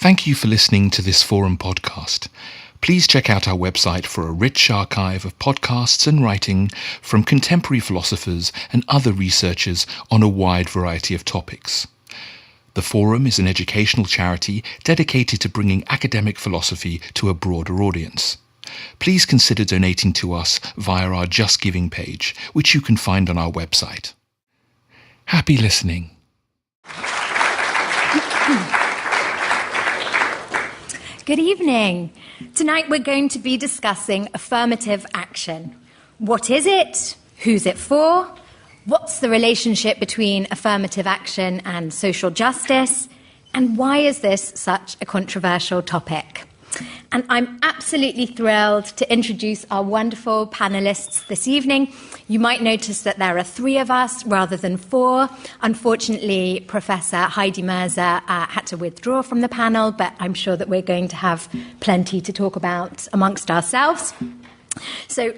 Thank you for listening to this Forum podcast. Please check out our website for a rich archive of podcasts and writing from contemporary philosophers and other researchers on a wide variety of topics. The Forum is an educational charity dedicated to bringing academic philosophy to a broader audience. Please consider donating to us via our Just Giving page, which you can find on our website. Happy listening. Good evening. Tonight we're going to be discussing affirmative action. What is it? Who's it for? What's the relationship between affirmative action and social justice? And why is this such a controversial topic? And I'm absolutely thrilled to introduce our wonderful panelists this evening. You might notice that there are 3 of us rather than 4. Unfortunately, Professor Heidi Mirza had to withdraw from the panel, but I'm sure that we're going to have plenty to talk about amongst ourselves. So,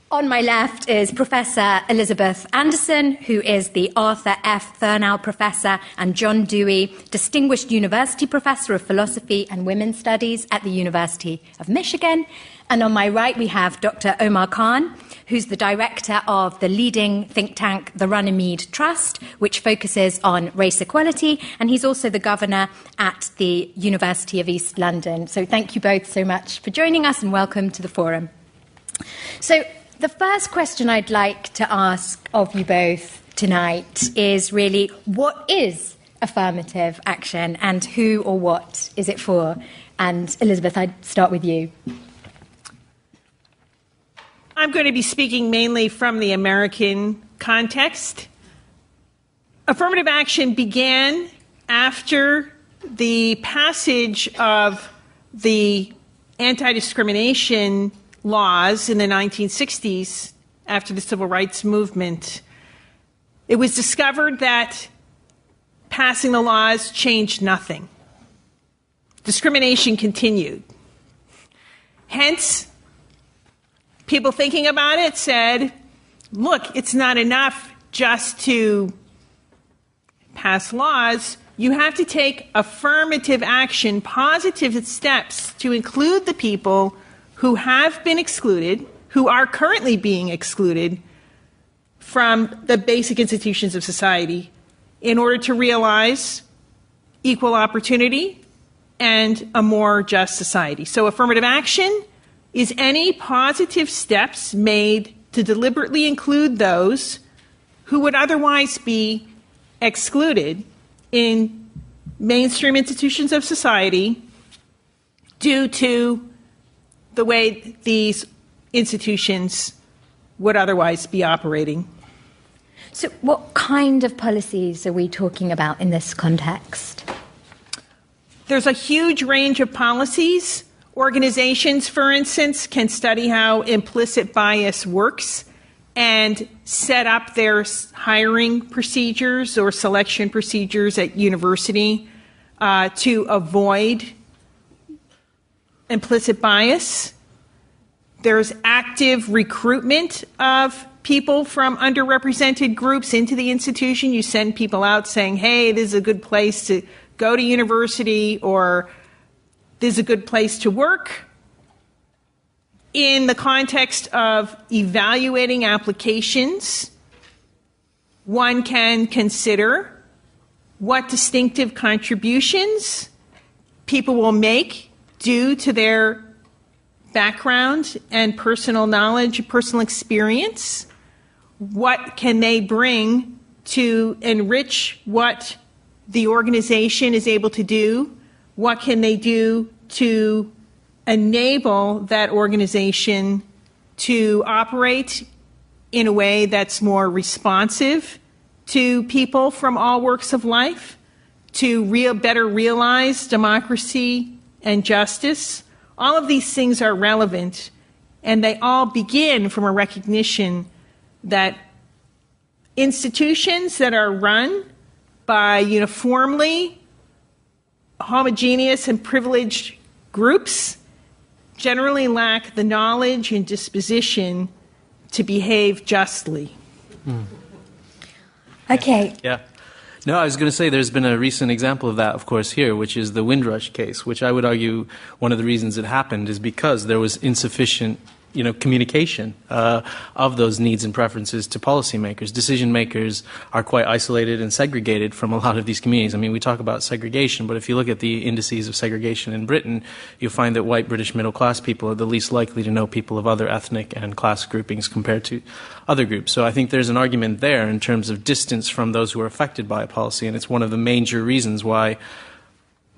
on my left is Professor Elizabeth Anderson, who is the Arthur F. Thurnau Professor and John Dewey Distinguished University Professor of Philosophy and Women's Studies at the University of Michigan. And on my right, we have Dr. Omar Khan, who's the director of the leading think tank, the Runnymede Trust, which focuses on race equality. And he's also the governor at the University of East London. So thank you both so much for joining us and welcome to the Forum. So, the first question I'd like to ask of you both tonight is really, what is affirmative action and who or what is it for? And Elizabeth, I'd start with you. I'm going to be speaking mainly from the American context. Affirmative action began after the passage of the anti-discrimination laws in the 1960s, after the civil rights movement. It was discovered that passing the laws changed nothing. Discrimination continued. Hence, people thinking about it said, look, it's not enough just to pass laws. You have to take affirmative action, positive steps to include the people who have been excluded, who are currently being excluded from the basic institutions of society in order to realize equal opportunity and a more just society. So affirmative action is any positive steps made to deliberately include those who would otherwise be excluded in mainstream institutions of society due to the way these institutions would otherwise be operating. So what kind of policies are we talking about in this context? There's a huge range of policies. Organizations, for instance, can study how implicit bias works and set up their hiring procedures or selection procedures at university to avoid implicit bias. There's active recruitment of people from underrepresented groups into the institution. You send people out saying, hey, this is a good place to go to university, or this is a good place to work. In the context of evaluating applications, one can consider what distinctive contributions people will make due to their background and personal knowledge, personal experience. What can they bring to enrich what the organization is able to do? What can they do to enable that organization to operate in a way that's more responsive to people from all walks of life, to better realize democracy and justice? All of these things are relevant, and they all begin from a recognition that institutions that are run by uniformly homogeneous and privileged groups generally lack the knowledge and disposition to behave justly. Okay. Yeah. No, I was going to say there's been a recent example of that, of course, here, which is the Windrush case, which I would argue one of the reasons it happened is because there was insufficient communication of those needs and preferences to policymakers. Decision makers are quite isolated and segregated from a lot of these communities. I mean, we talk about segregation, but if you look at the indices of segregation in Britain, you'll find that white British middle class people are the least likely to know people of other ethnic and class groupings compared to other groups. So I think there's an argument there in terms of distance from those who are affected by a policy, and it's one of the major reasons why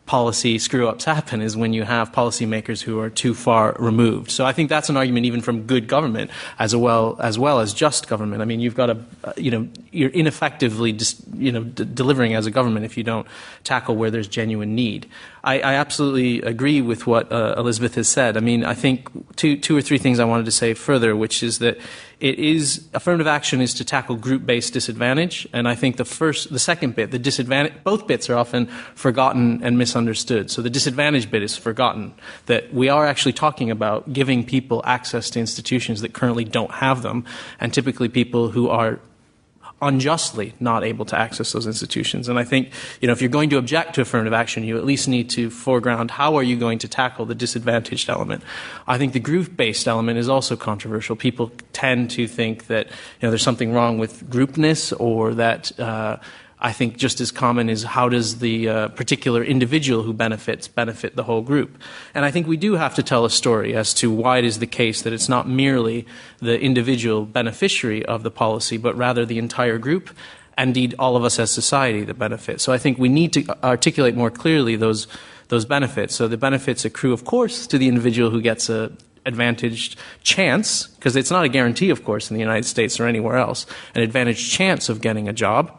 policy screw-ups happen is when you have policymakers who are too far removed. So I think that's an argument even from good government as well as just government. I mean, you've got you're ineffectively delivering as a government if you don't tackle where there's genuine need. I absolutely agree with what Elizabeth has said. I mean, I think two or three things I wanted to say further, which is that affirmative action is to tackle group-based disadvantage, and I think the second bit, the disadvantage, both bits are often forgotten and misunderstood. So the disadvantage bit is forgotten, that we are actually talking about giving people access to institutions that currently don't have them, and typically people who are unjustly not able to access those institutions. And I think, if you're going to object to affirmative action, you at least need to foreground how are you going to tackle the disadvantaged element. I think the group-based element is also controversial. People tend to think that, there's something wrong with groupness, or that, I think just as common is how does the particular individual who benefit the whole group. And I think we do have to tell a story as to why it is the case that it's not merely the individual beneficiary of the policy, but rather the entire group, and indeed all of us as society that benefit. So I think we need to articulate more clearly those benefits. So the benefits accrue, of course, to the individual who gets a advantaged chance, because it's not a guarantee, of course, in the United States or anywhere else, an advantaged chance of getting a job.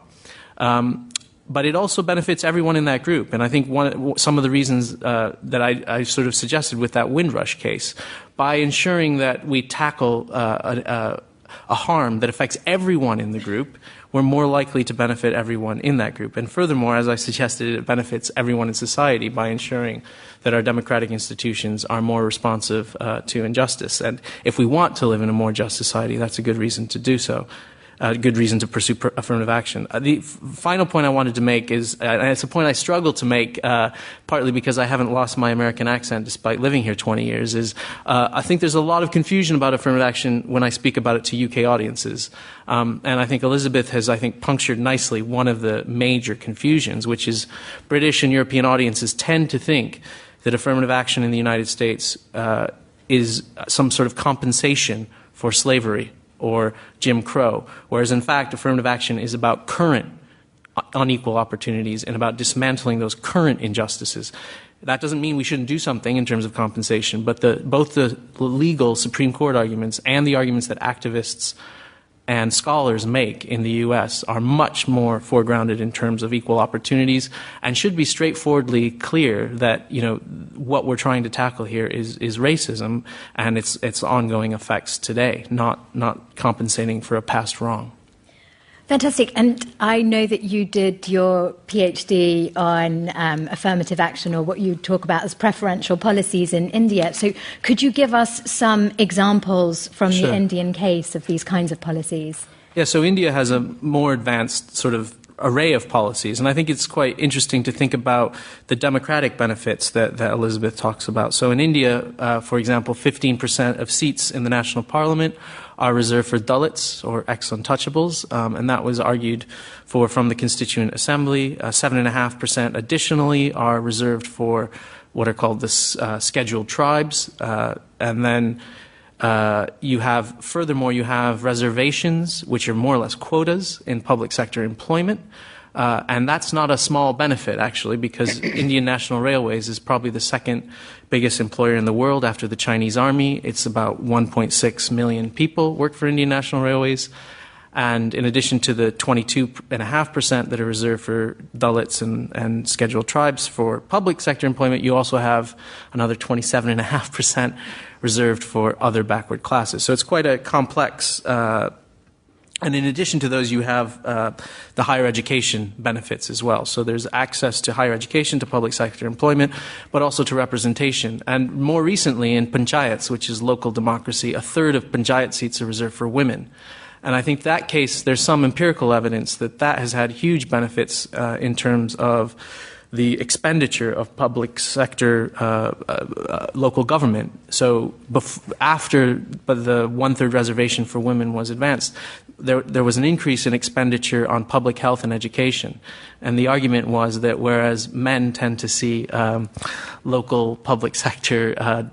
But it also benefits everyone in that group. And I think some of the reasons that I sort of suggested with that Windrush case, by ensuring that we tackle a harm that affects everyone in the group, we're more likely to benefit everyone in that group. And furthermore, as I suggested, it benefits everyone in society by ensuring that our democratic institutions are more responsive to injustice. And if we want to live in a more just society, that's a good reason to do so. A good reason to pursue affirmative action. The final point I wanted to make is, and it's a point I struggle to make, partly because I haven't lost my American accent despite living here 20 years, is I think there's a lot of confusion about affirmative action when I speak about it to UK audiences. And I think Elizabeth has, punctured nicely one of the major confusions, which is British and European audiences tend to think that affirmative action in the United States is some sort of compensation for slavery or Jim Crow, whereas in fact affirmative action is about current unequal opportunities and about dismantling those current injustices. That doesn't mean we shouldn't do something in terms of compensation, but both the legal Supreme Court arguments and the arguments that activists and scholars make in the U.S. are much more foregrounded in terms of equal opportunities, and should be straightforwardly clear that what we're trying to tackle here is racism and its ongoing effects today, not compensating for a past wrong. Fantastic. And I know that you did your PhD on affirmative action, or what you talk about as preferential policies in India. So could you give us some examples from Sure. the Indian case of these kinds of policies? Yeah, so India has a more advanced sort of array of policies, and I think it's quite interesting to think about the democratic benefits that Elizabeth talks about. So in India, for example, 15% of seats in the national parliament are reserved for Dalits, or ex-untouchables, and that was argued for from the Constituent Assembly. 7.5% additionally are reserved for what are called the scheduled tribes, and then you have reservations, which are more or less quotas in public sector employment. And that's not a small benefit, actually, because Indian National Railways is probably the second biggest employer in the world after the Chinese Army. It's about 1.6 million people work for Indian National Railways. And in addition to the 22.5% that are reserved for Dalits and scheduled tribes for public sector employment, you also have another 27.5% reserved for other backward classes. So it's quite a complex and in addition to those, you have the higher education benefits as well. So there's access to higher education, to public sector employment, but also to representation. And more recently in panchayats, which is local democracy, a third of panchayat seats are reserved for women. And I think that case, there's some empirical evidence that that has had huge benefits in terms of the expenditure of public sector local government. So after the one-third reservation for women was advanced, there was an increase in expenditure on public health and education. And the argument was that whereas men tend to see local public sector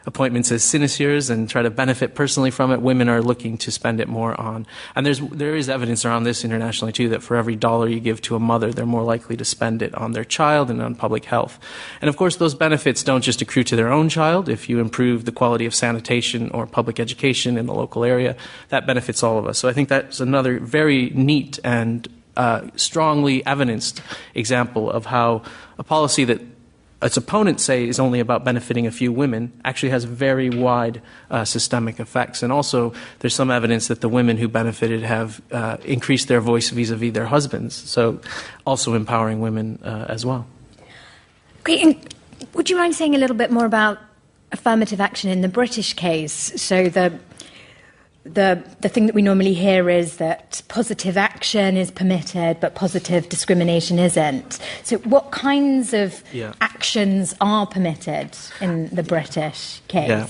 appointments as sinecures and try to benefit personally from it, women are looking to spend it more on. And there is evidence around this internationally too, that for every dollar you give to a mother, they're more likely to spend it on their child and on public health. And of course, those benefits don't just accrue to their own child. If you improve the quality of sanitation or public education in the local area, that benefits all of us. So I think that's another very neat and strongly evidenced example of how a policy that its opponents say is only about benefiting a few women actually has very wide systemic effects. And also, there's some evidence that the women who benefited have increased their voice vis-a-vis their husbands, so also empowering women as well. Great. And would you mind saying a little bit more about affirmative action in the British case? So the thing that we normally hear is that positive action is permitted, but positive discrimination isn't. So what kinds of actions are permitted in the British case? Yeah,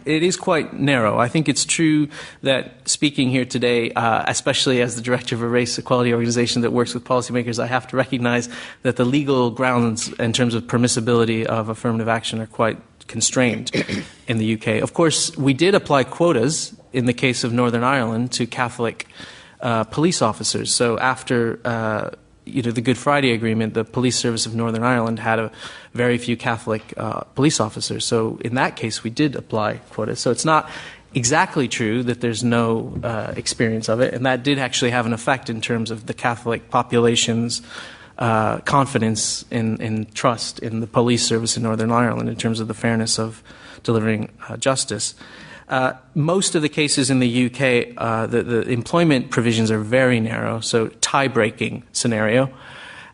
it is quite narrow. I think it's true that speaking here today, especially as the director of a race equality organization that works with policymakers, I have to recognize that the legal grounds in terms of permissibility of affirmative action are quite constrained in the UK. Of course, we did apply quotas in the case of Northern Ireland to Catholic police officers. So after the Good Friday Agreement, the police service of Northern Ireland had a very few Catholic police officers. So in that case, we did apply quotas. So it's not exactly true that there's no experience of it, and that did actually have an effect in terms of the Catholic population's confidence in trust in the police service in Northern Ireland in terms of the fairness of delivering justice. Most of the cases in the UK, the employment provisions are very narrow, so tie-breaking scenario.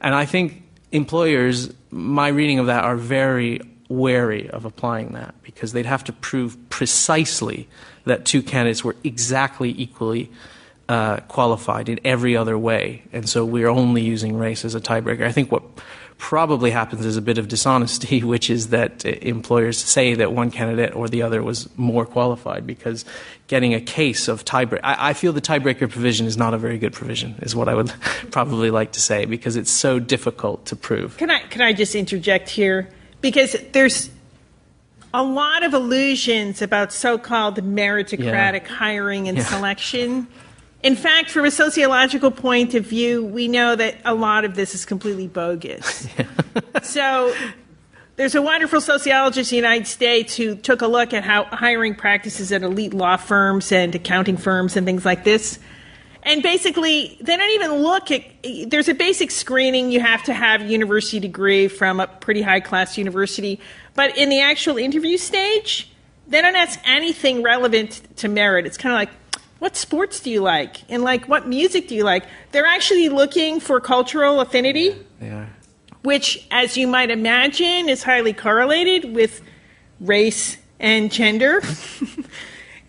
And I think employers, my reading of that, are very wary of applying that because they'd have to prove precisely that two candidates were exactly equally qualified in every other way. And so we're only using race as a tiebreaker. I think what probably happens is a bit of dishonesty, which is that employers say that one candidate or the other was more qualified because getting a case of tiebreaker. I feel the tiebreaker provision is not a very good provision, is what I would probably like to say, because it's so difficult to prove. Can I just interject here? Because there's a lot of illusions about so-called meritocratic hiring and selection. In fact, from a sociological point of view, we know that a lot of this is completely bogus. So there's a wonderful sociologist in the United States who took a look at how hiring practices at elite law firms and accounting firms and things like this. And basically, they don't even look at – there's a basic screening. You have to have a university degree from a pretty high-class university. But in the actual interview stage, they don't ask anything relevant to merit. It's kind of like, what sports do you like? And what music do you like? They're actually looking for cultural affinity. They are. Which, as you might imagine, is highly correlated with race and gender.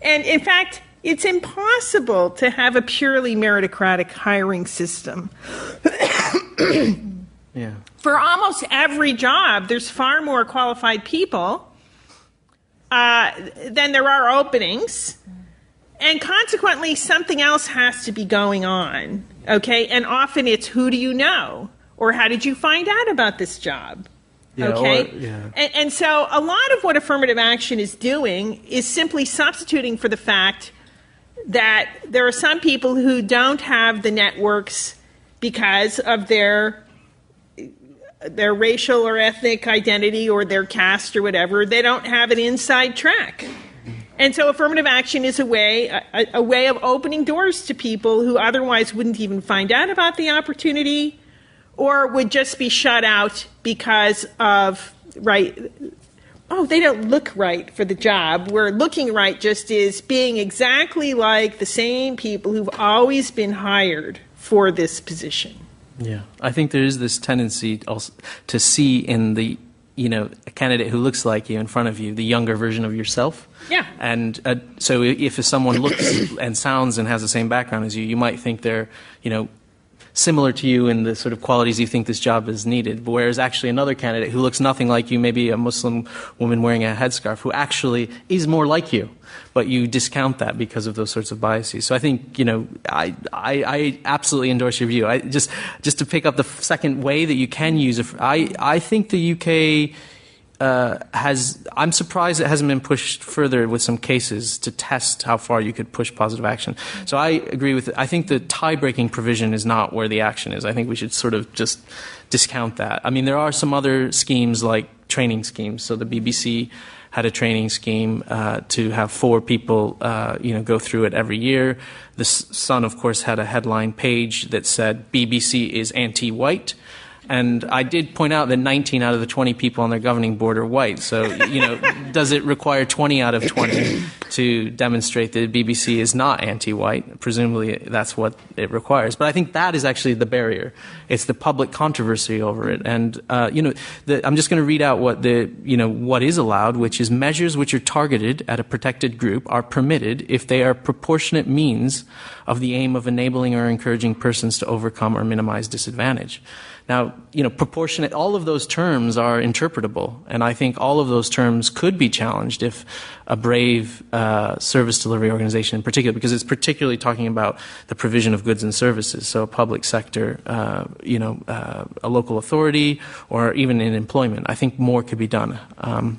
And in fact, it's impossible to have a purely meritocratic hiring system. For almost every job, there's far more qualified people than there are openings. And consequently, something else has to be going on, okay? And often it's, who do you know? Or how did you find out about this job? Okay? And so a lot of what affirmative action is doing is simply substituting for the fact that there are some people who don't have the networks because of their racial or ethnic identity or their caste or whatever. They don't have an inside track. And so affirmative action is a way of opening doors to people who otherwise wouldn't even find out about the opportunity or would just be shut out because of, they don't look right for the job. Where looking right just is being exactly like the same people who've always been hired for this position. Yeah, I think there is this tendency also to see in the a candidate who looks like you in front of you, the younger version of yourself. Yeah. And so if someone looks and sounds and has the same background as you, you might think they're, similar to you in the sort of qualities you think this job is needed. But whereas actually another candidate who looks nothing like you, maybe a Muslim woman wearing a headscarf, who actually is more like you, but you discount that because of those sorts of biases. So I think, I absolutely endorse your view. Just to pick up the second way that you can use it, I think the UK I'm surprised it hasn't been pushed further with some cases to test how far you could push positive action. So I agree with it. I think the tie-breaking provision is not where the action is. I think we should sort of just discount that. I mean, there are some other schemes like training schemes. So the BBC had a training scheme to have 4 people, go through it every year. The Sun, of course, had a headline page that said BBC is anti-white. And I did point out that 19 out of the 20 people on their governing board are white. So, does it require 20 out of 20 to demonstrate that the BBC is not anti-white? Presumably that's what it requires. But I think that is actually the barrier. It's the public controversy over it. And, I'm just going to read out what what is allowed, which is measures which are targeted at a protected group are permitted if they are proportionate means of the aim of enabling or encouraging persons to overcome or minimize disadvantage. Now, proportionate, all of those terms are interpretable, and I think all of those terms could be challenged if a brave service delivery organization in particular, because it's particularly talking about the provision of goods and services, so a public sector, a local authority, or even in employment. I think more could be done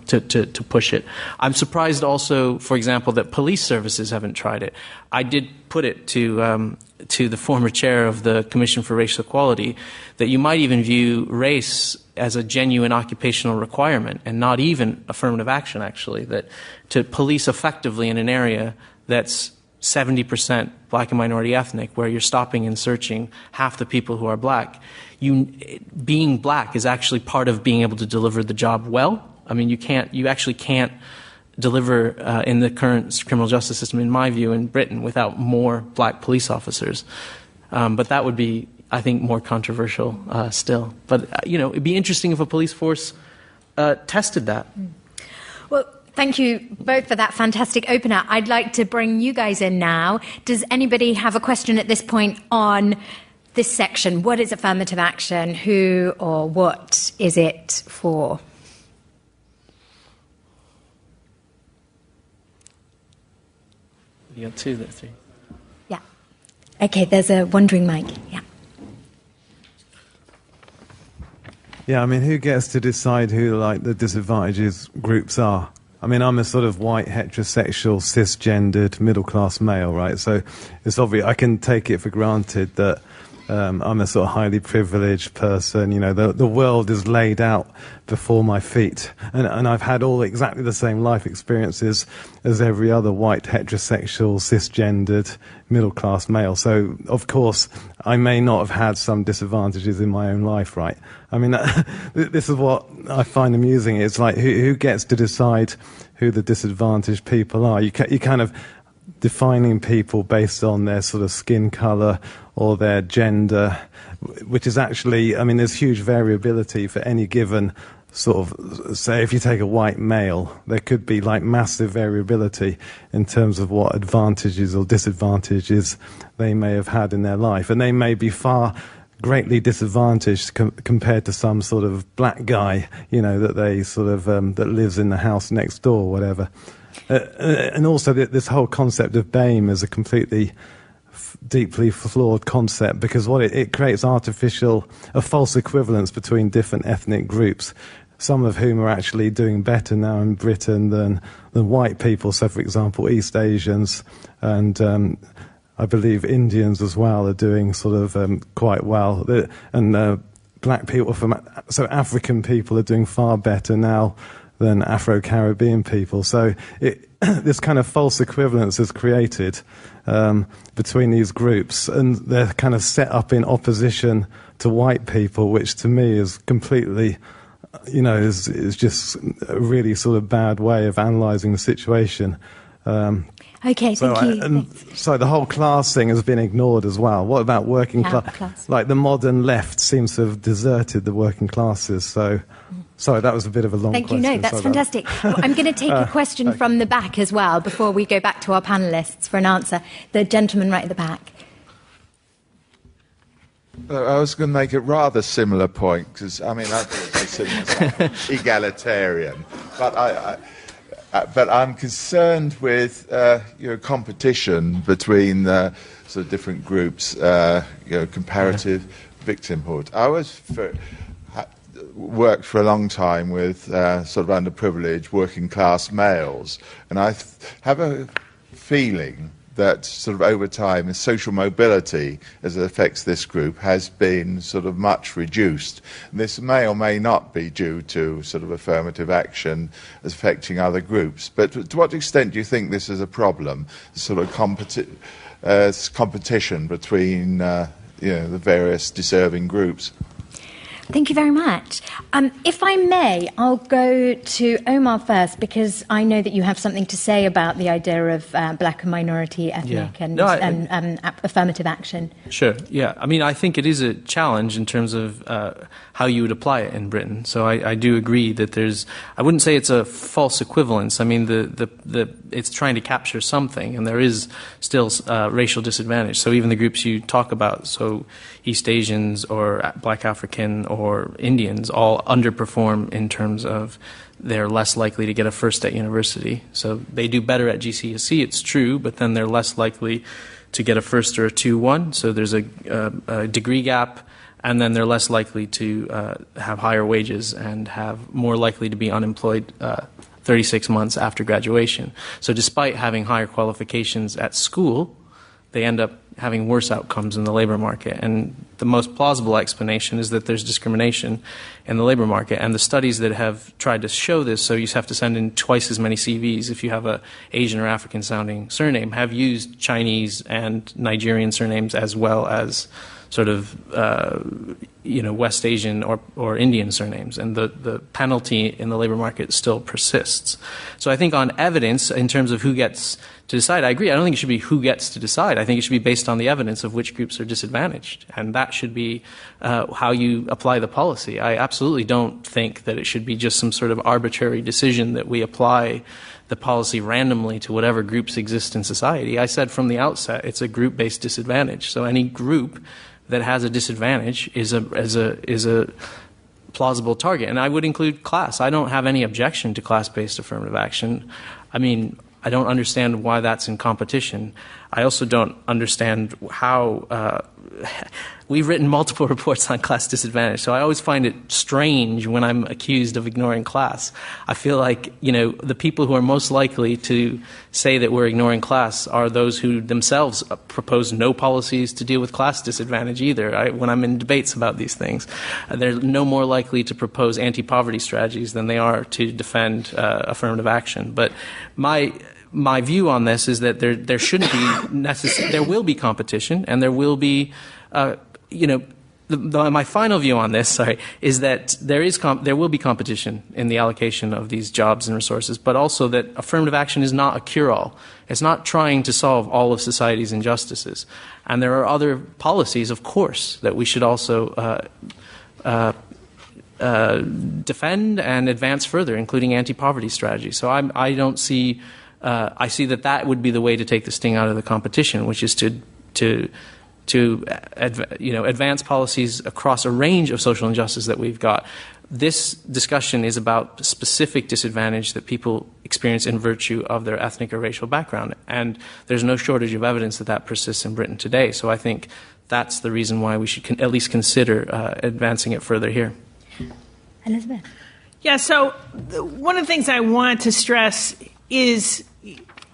to push it. I'm surprised also, for example, that police services haven't tried it. I did put it to the former chair of the Commission for Racial Equality that you might even view race as a genuine occupational requirement and not even affirmative action, actually, that to police effectively in an area that's 70% black and minority ethnic, where you're stopping and searching half the people who are black, being black is actually part of being able to deliver the job well. I mean, you actually can't deliver in the current criminal justice system, in my view, in Britain, without more black police officers. But that would be, I think, more controversial still. But, it'd be interesting if a police force tested that. Well, thank you both for that fantastic opener. I'd like to bring you guys in now. Does anybody have a question at this point on this section? What is affirmative action? Who or what is it for? You got 2, that's 3. Yeah. Okay, there's a wandering mic. Yeah. Yeah, I mean, who gets to decide who, the disadvantaged groups are? I mean, I'm a sort of white, heterosexual, cisgendered, middle-class male, right? So it's obvious, I can take it for granted that I'm a sort of highly privileged person. The world is laid out before my feet. And I've had all exactly the same life experiences as every other white, heterosexual, cisgendered, middle-class male. So, of course, I may not have had some disadvantages in my own life, right? I mean, this is what I find amusing. It's like, who gets to decide who the disadvantaged people are? You kind of defining people based on their sort of skin color or their gender, which is actually, I mean, there's huge variability for any given sort of, say, if you take a white male, there could be massive variability in terms of what advantages or disadvantages they may have had in their life. And they may be far greatly disadvantaged compared to some sort of black guy, that they sort of, that lives in the house next door, whatever. And also this whole concept of BAME is a completely deeply flawed concept, because what it creates a false equivalence between different ethnic groups, some of whom are actually doing better now in Britain than white people. So, for example, East Asians and I believe Indians as well are doing sort of quite well. And black people so African people are doing far better now than Afro-Caribbean people. So this kind of false equivalence is created between these groups, and they're kind of set up in opposition to white people, which to me is completely, is just a really sort of bad way of analysing the situation. Okay, thank you. So the whole class thing has been ignored as well. What about working class? The modern left seems to have deserted the working classes. So Sorry, that was a bit of a long Thank question. you. No, that's fantastic. Well, I'm going to take a question from the back as well before we go back to our panellists for an answer. The gentleman right at the back. I was going to make a rather similar point because, I mean, I consider myself egalitarian, but I'm concerned with competition between sort of different groups, comparative victimhood. I worked for a long time with sort of underprivileged working class males, and I have a feeling that sort of over time social mobility as it affects this group has been sort of much reduced. And this may or may not be due to sort of affirmative action as affecting other groups. But to what extent do you think this is a problem, sort of competition between the various deserving groups? Thank you very much. If I may, I'll go to Omar first, because I know that you have something to say about the idea of black and minority ethnic and affirmative action. Sure, yeah. I mean, I think it is a challenge in terms of how you would apply it in Britain. So I do agree that I wouldn't say it's a false equivalence. I mean, it's trying to capture something, and there is still racial disadvantage. So even the groups you talk about, so East Asians or Black African or Indians, all underperform in terms of they're less likely to get a first at university. So they do better at GCSE, it's true, but then they're less likely to get a first or a 2-1. So there's a degree gap, and then they're less likely to have higher wages and have more likely to be unemployed 36 months after graduation. So despite having higher qualifications at school, they end up having worse outcomes in the labor market. And the most plausible explanation is that there's discrimination in the labor market. And the studies that have tried to show this, so you have to send in twice as many CVs if you have a Asian or African sounding surname, have used Chinese and Nigerian surnames as well as sort of West Asian or Indian surnames, and the penalty in the labor market still persists. So I think on evidence, in terms of who gets to decide, I agree. I don't think it should be who gets to decide. I think it should be based on the evidence of which groups are disadvantaged, and that should be how you apply the policy. I absolutely don't think that it should be just some sort of arbitrary decision that we apply the policy randomly to whatever groups exist in society. I said from the outset, it's a group-based disadvantage. So any group that has a disadvantage is a plausible target. And I would include class. I don't have any objection to class-based affirmative action. I mean, I don't understand why that's in competition. I also don't understand how we've written multiple reports on class disadvantage, so I always find it strange when I'm accused of ignoring class. I feel like, the people who are most likely to say that we're ignoring class are those who themselves propose no policies to deal with class disadvantage either. When I'm in debates about these things, they're no more likely to propose anti-poverty strategies than they are to defend affirmative action. But my view on this is that there shouldn't be there will be competition, and there will be, my final view on this, is that there will be competition in the allocation of these jobs and resources, but also that affirmative action is not a cure-all. It's not trying to solve all of society's injustices. And there are other policies, of course, that we should also defend and advance further, including anti-poverty strategies. So I don't see. I see that would be the way to take the sting out of the competition, which is to advance policies across a range of social injustice that we've got. This discussion is about specific disadvantage that people experience in virtue of their ethnic or racial background, and there's no shortage of evidence that persists in Britain today. So I think that's the reason why we should at least consider advancing it further here. Elizabeth. Yeah, so one of the things I want to stress is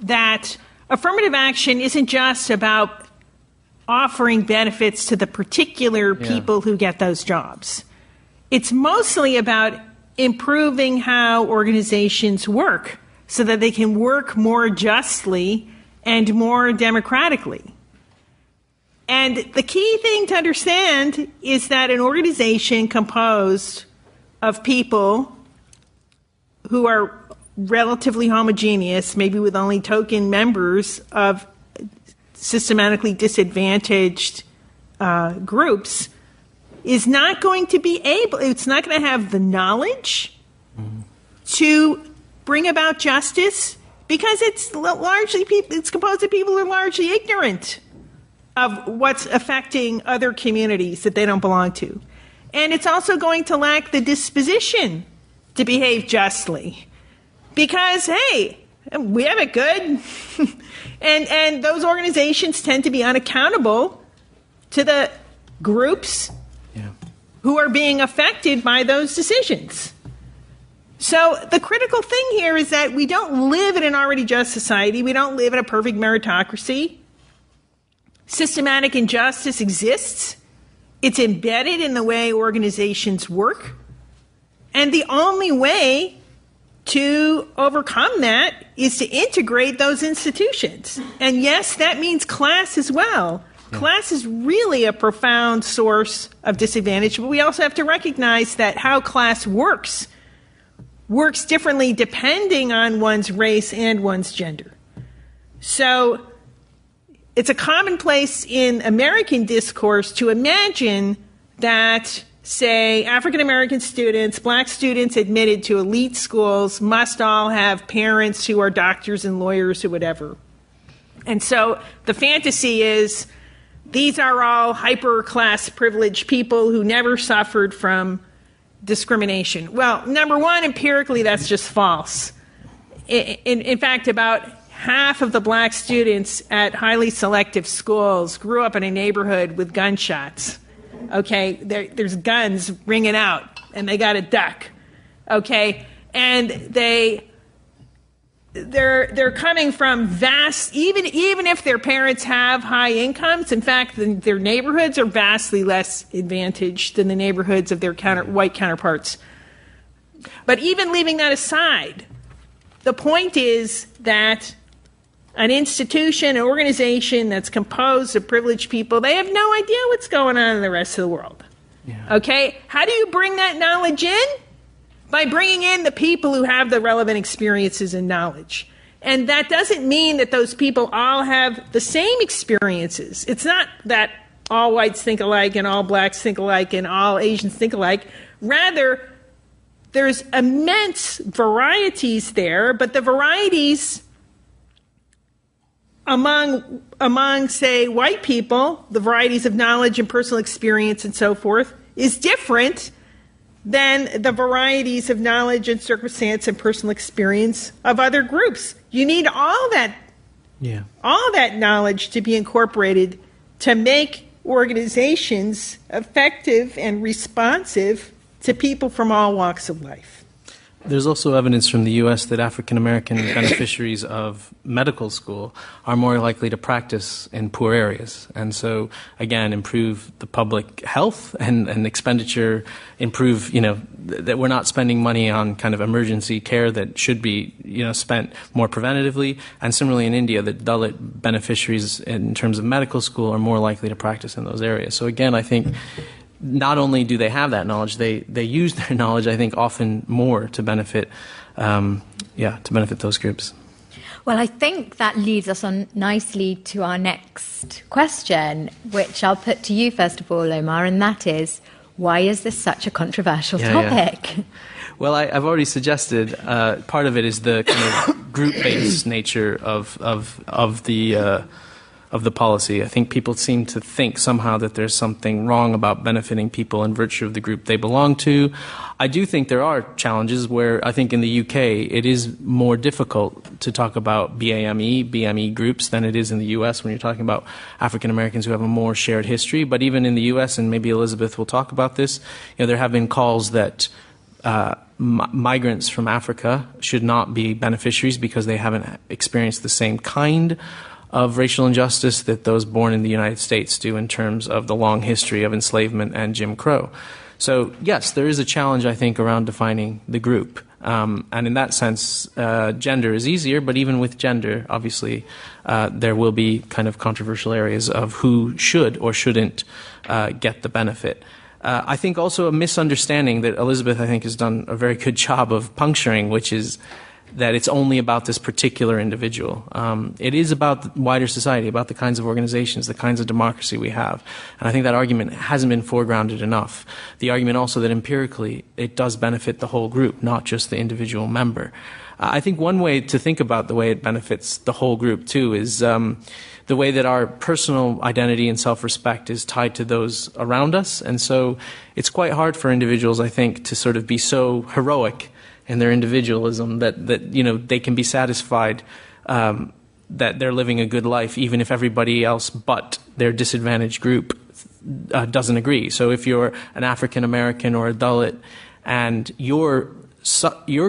that affirmative action isn't just about offering benefits to the particular people who get those jobs. It's mostly about improving how organizations work so that they can work more justly and more democratically. And the key thing to understand is that an organization composed of people who are relatively homogeneous, maybe with only token members of systematically disadvantaged groups, is not going to be it's not going to have the knowledge to bring about justice because it's composed of people who are largely ignorant of what's affecting other communities that they don't belong to. And it's also going to lack the disposition to behave justly because, hey, we have it good. and those organizations tend to be unaccountable to the groups who are being affected by those decisions. So the critical thing here is that we don't live in an already just society. We don't live in a perfect meritocracy. Systematic injustice exists. It's embedded in the way organizations work. And the only way to overcome that is to integrate those institutions. And yes, that means class as well. Class is really a profound source of disadvantage, but we also have to recognize that how class works differently depending on one's race and one's gender. So it's a commonplace in American discourse to imagine that, say, African American students, black students admitted to elite schools must all have parents who are doctors and lawyers or whatever. And so the fantasy is these are all hyper-class privileged people who never suffered from discrimination. Well, number one, empirically, that's just false. In fact, about half of the black students at highly selective schools grew up in a neighborhood with gunshots. Okay, there's guns ringing out, and they got to duck. Okay, and they're coming from vast, even if their parents have high incomes, in fact, their neighborhoods are vastly less advantaged than the neighborhoods of their white counterparts. But even leaving that aside, the point is that an institution, an organization that's composed of privileged people, they have no idea what's going on in the rest of the world. Yeah. Okay? How do you bring that knowledge in? By bringing in the people who have the relevant experiences and knowledge. And that doesn't mean that those people all have the same experiences. It's not that all whites think alike and all blacks think alike and all Asians think alike. Rather, there's immense varieties there, but the varieties among, say, white people, the varieties of knowledge and personal experience and so forth, is different than the varieties of knowledge and circumstance and personal experience of other groups. You need all that knowledge to be incorporated to make organizations effective and responsive to people from all walks of life. There's also evidence from the U.S. that African American beneficiaries of medical school are more likely to practice in poor areas. And so, again, improve the public health and expenditure, improve, that we're not spending money on kind of emergency care that should be, spent more preventatively. And similarly in India, the Dalit beneficiaries in terms of medical school are more likely to practice in those areas. So again, I think not only do they have that knowledge, they use their knowledge, I think, often more to benefit, those groups. Well, I think that leads us on nicely to our next question, which I'll put to you first of all, Omar, and that is, why is this such a controversial topic? Yeah. Well, I've already suggested part of it is the kind of group-based nature of the policy. I think people seem to think somehow that there's something wrong about benefiting people in virtue of the group they belong to. I do think there are challenges where I think in the UK it is more difficult to talk about BME groups than it is in the US when you're talking about African Americans who have a more shared history. But even in the US, and maybe Elizabeth will talk about this, there have been calls that migrants from Africa should not be beneficiaries because they haven't experienced the same kind of racial injustice that those born in the United States do in terms of the long history of enslavement and Jim Crow. So, yes, there is a challenge, I think, around defining the group. And in that sense, gender is easier, but even with gender, obviously, there will be kind of controversial areas of who should or shouldn't get the benefit. I think also a misunderstanding that Elizabeth, I think, has done a very good job of puncturing, which is that it's only about this particular individual. It is about the wider society, about the kinds of organizations, the kinds of democracy we have. And I think that argument hasn't been foregrounded enough. The argument also that empirically it does benefit the whole group, not just the individual member. I think one way to think about the way it benefits the whole group, too, is the way that our personal identity and self-respect is tied to those around us. And so it's quite hard for individuals, I think, to sort of be so heroic in their individualism that they can be satisfied that they're living a good life, even if everybody else but their disadvantaged group doesn't agree. So if you're an African American or a Dalit and your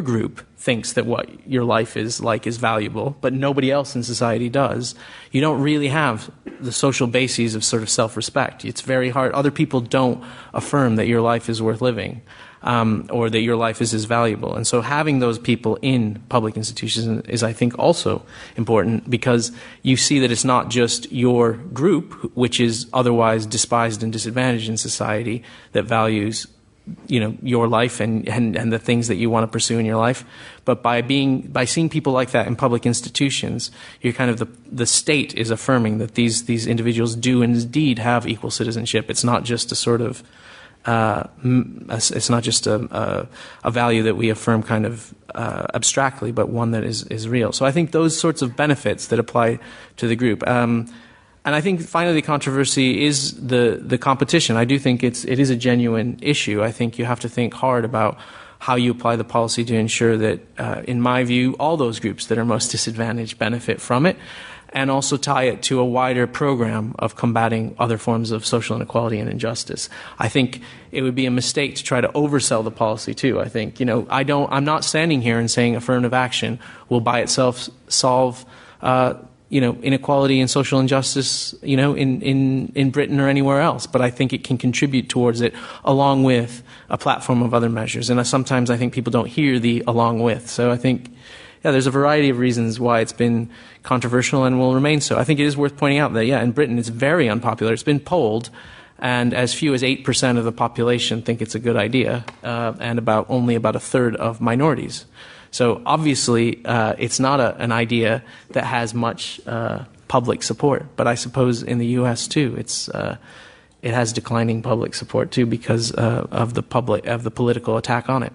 group thinks that what your life is like is valuable, but nobody else in society does, you don't really have the social bases of sort of self-respect. It's very hard. Other people don't affirm that your life is worth living, or that your life is as valuable. And so having those people in public institutions is, I think, also important, because you see that it's not just your group, which is otherwise despised and disadvantaged in society, that values your life and the things that you want to pursue in your life. But by seeing people like that in public institutions, you're kind of the state is affirming that these individuals do indeed have equal citizenship. It's not just a sort of it's not just a value that we affirm kind of abstractly, but one that is real. So I think those sorts of benefits that apply to the group. And I think finally the controversy is the competition. I do think it is a genuine issue. I think you have to think hard about how you apply the policy to ensure that, in my view, all those groups that are most disadvantaged benefit from it, and also tie it to a wider program of combating other forms of social inequality and injustice. I think it would be a mistake to try to oversell the policy too. I think, I'm not standing here and saying affirmative action will by itself solve inequality and social injustice, in Britain or anywhere else. But I think it can contribute towards it along with a platform of other measures. And sometimes I think people don't hear the along with. So I think, there's a variety of reasons why it's been controversial and will remain so. I think it is worth pointing out that, in Britain it's very unpopular. It's been polled, and as few as 8% of the population think it's a good idea, and only about a third of minorities. So obviously, it's not an idea that has much public support. But I suppose in the U.S. too, it has declining public support too because of the political attack on it.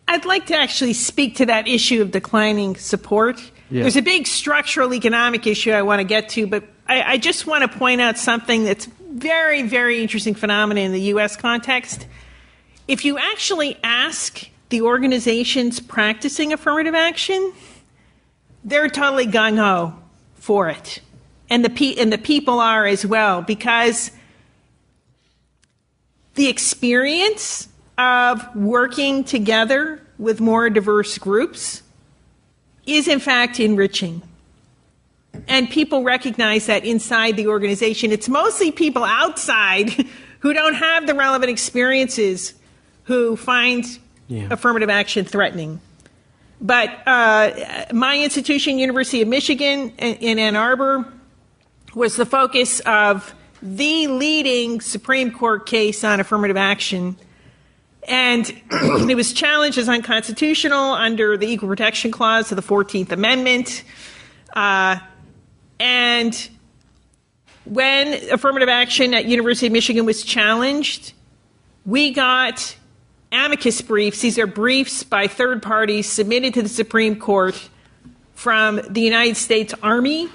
I'd like to actually speak to that issue of declining support. Yeah. There's a big structural economic issue I want to get to, but I just want to point out something that's very, very interesting phenomenon in the U.S. context. If you actually ask the organizations practicing affirmative action, they're totally gung-ho for it. And the people are as well, because the experience of working together with more diverse groups is in fact enriching. And people recognize that inside the organization. It's mostly people outside who don't have the relevant experiences who find affirmative action threatening. But my institution, University of Michigan in Ann Arbor, was the focus of the leading Supreme Court case on affirmative action. And it was challenged as unconstitutional under the Equal Protection Clause of the 14th Amendment. And when affirmative action at University of Michigan was challenged, we got amicus briefs. These are briefs by third parties submitted to the Supreme Court from the United States Army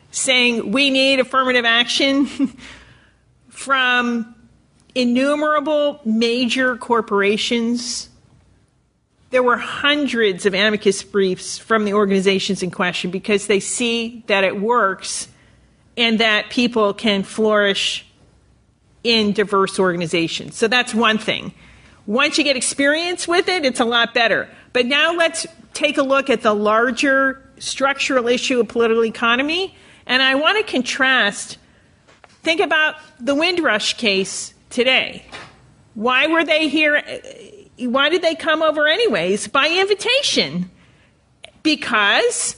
saying we need affirmative action from innumerable major corporations. There were hundreds of amicus briefs from the organizations in question because they see that it works and that people can flourish in diverse organizations. So that's one thing. Once you get experience with it, it's a lot better. But now let's take a look at the larger structural issue of political economy. And I want to contrast, think about the Windrush case today. Why were they here? Why did they come over anyways? By invitation. Because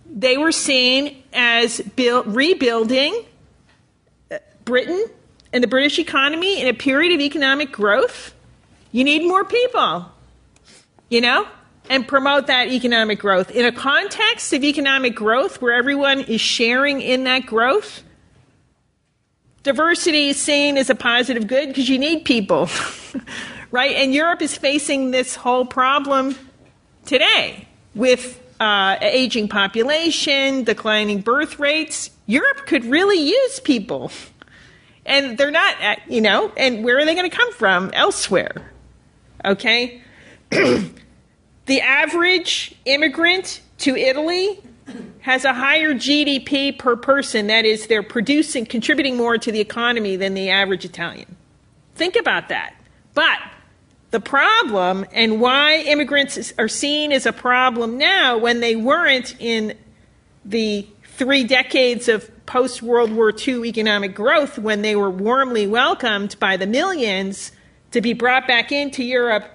they were seen as rebuilding Britain and the British economy in a period of economic growth. You need more people, and promote that economic growth. In a context of economic growth where everyone is sharing in that growth, diversity is seen as a positive good because you need people, right? And Europe is facing this whole problem today with aging population, declining birth rates. Europe could really use people. And they're not, and where are they going to come from? Elsewhere. Okay? The average immigrant to Italy has a higher GDP per person. That is, they're contributing more to the economy than the average Italian. Think about that. But the problem, and why immigrants are seen as a problem now when they weren't in the 3 decades of post-World War II economic growth, when they were warmly welcomed by the millions to be brought back into Europe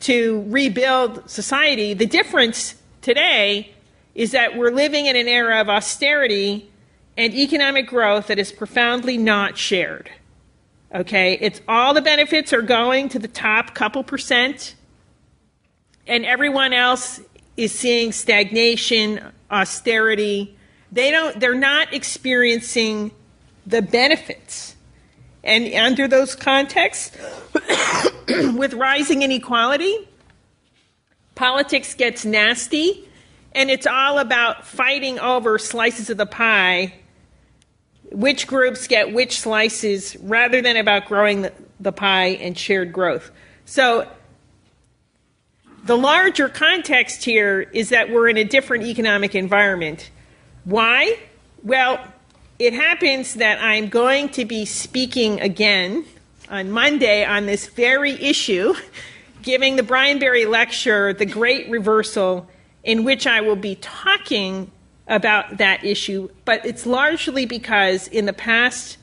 to rebuild society. The difference today is that we're living in an era of austerity and economic growth that is profoundly not shared. Okay, it's all the benefits are going to the top couple percent, and everyone else is seeing stagnation, austerity. They're not experiencing the benefits. And under those contexts, with rising inequality, politics gets nasty, and it's all about fighting over slices of the pie, which groups get which slices, rather than about growing the pie and shared growth. So the larger context here is that we're in a different economic environment. Why? Well, it happens that I'm going to be speaking again on Monday on this very issue, giving the Brian Barry lecture, The Great Reversal, in which I will be talking about that issue. But it's largely because in the past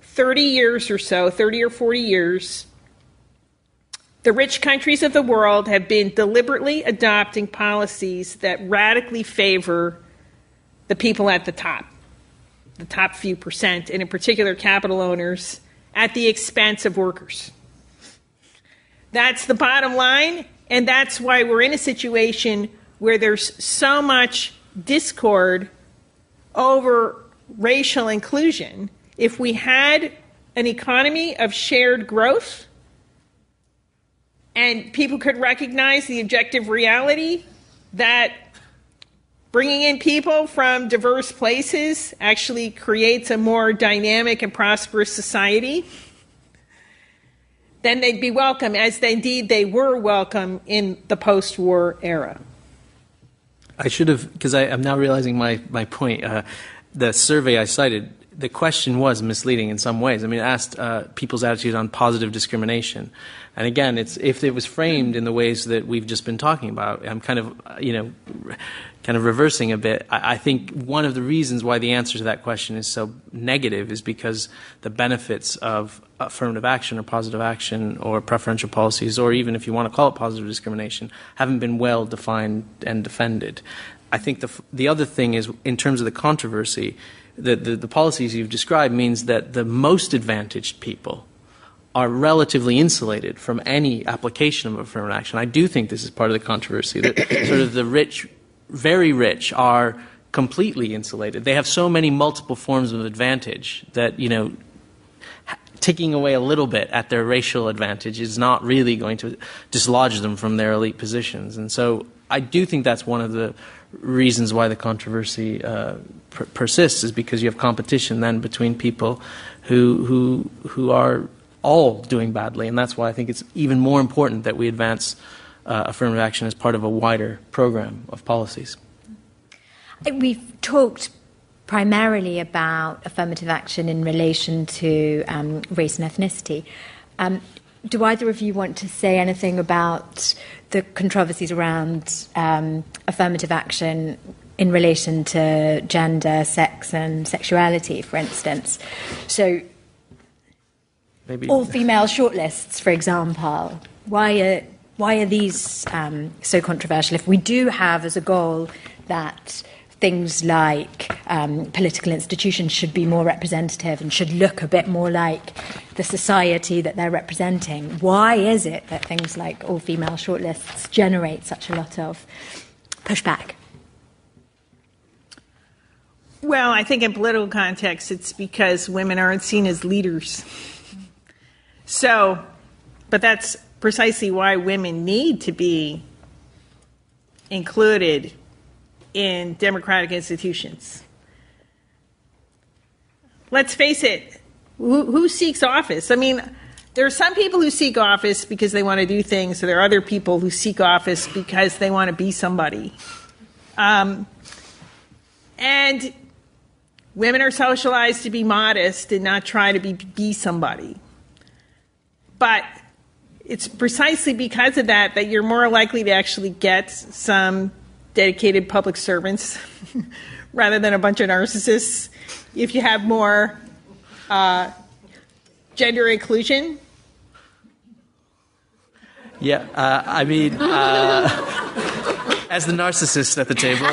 30 years or so, 30 or 40 years, the rich countries of the world have been deliberately adopting policies that radically favor the people at the top few percent, and in particular capital owners, at the expense of workers. That's the bottom line, and that's why we're in a situation where there's so much discord over racial inclusion. If we had an economy of shared growth and people could recognize the objective reality that bringing in people from diverse places actually creates a more dynamic and prosperous society, then they'd be welcome, as indeed they were welcome in the post-war era. I should have, because I'm now realizing my point. The survey I cited, the question was misleading in some ways. I mean, it asked people's attitude on positive discrimination. And again, if it was framed in the ways that we've just been talking about, I'm kind of reversing a bit. I think one of the reasons why the answer to that question is so negative is because the benefits of affirmative action or positive action or preferential policies, or even if you want to call it positive discrimination, haven't been well defined and defended. I think the other thing is, in terms of the controversy, the policies you've described means that the most advantaged people are relatively insulated from any application of affirmative action. I do think this is part of the controversy, that sort of the rich, very rich, are completely insulated. They have so many multiple forms of advantage that, ticking away a little bit at their racial advantage is not really going to dislodge them from their elite positions. And so I do think that's one of the reasons why the controversy persists, is because you have competition then between people who are all doing badly. And that's why I think it's even more important that we advance affirmative action as part of a wider program of policies. We've talked primarily about affirmative action in relation to race and ethnicity. Do either of you want to say anything about the controversies around affirmative action in relation to gender, sex, and sexuality, for instance? So, maybe all-female shortlists, for example. Why are these so controversial? If we do have as a goal that things like political institutions should be more representative and should look a bit more like the society that they're representing. Why is it that things like all-female shortlists generate such a lot of pushback? Well, I think in political context, it's because women aren't seen as leaders. So, but that's precisely why women need to be included in democratic institutions. Let's face it, who seeks office? I mean, there are some people who seek office because they want to do things, so there are other people who seek office because they want to be somebody. And women are socialized to be modest and not try to be somebody. But it's precisely because of that you're more likely to actually get some dedicated public servants rather than a bunch of narcissists if you have more gender inclusion. Yeah, I mean, as the narcissist at the table,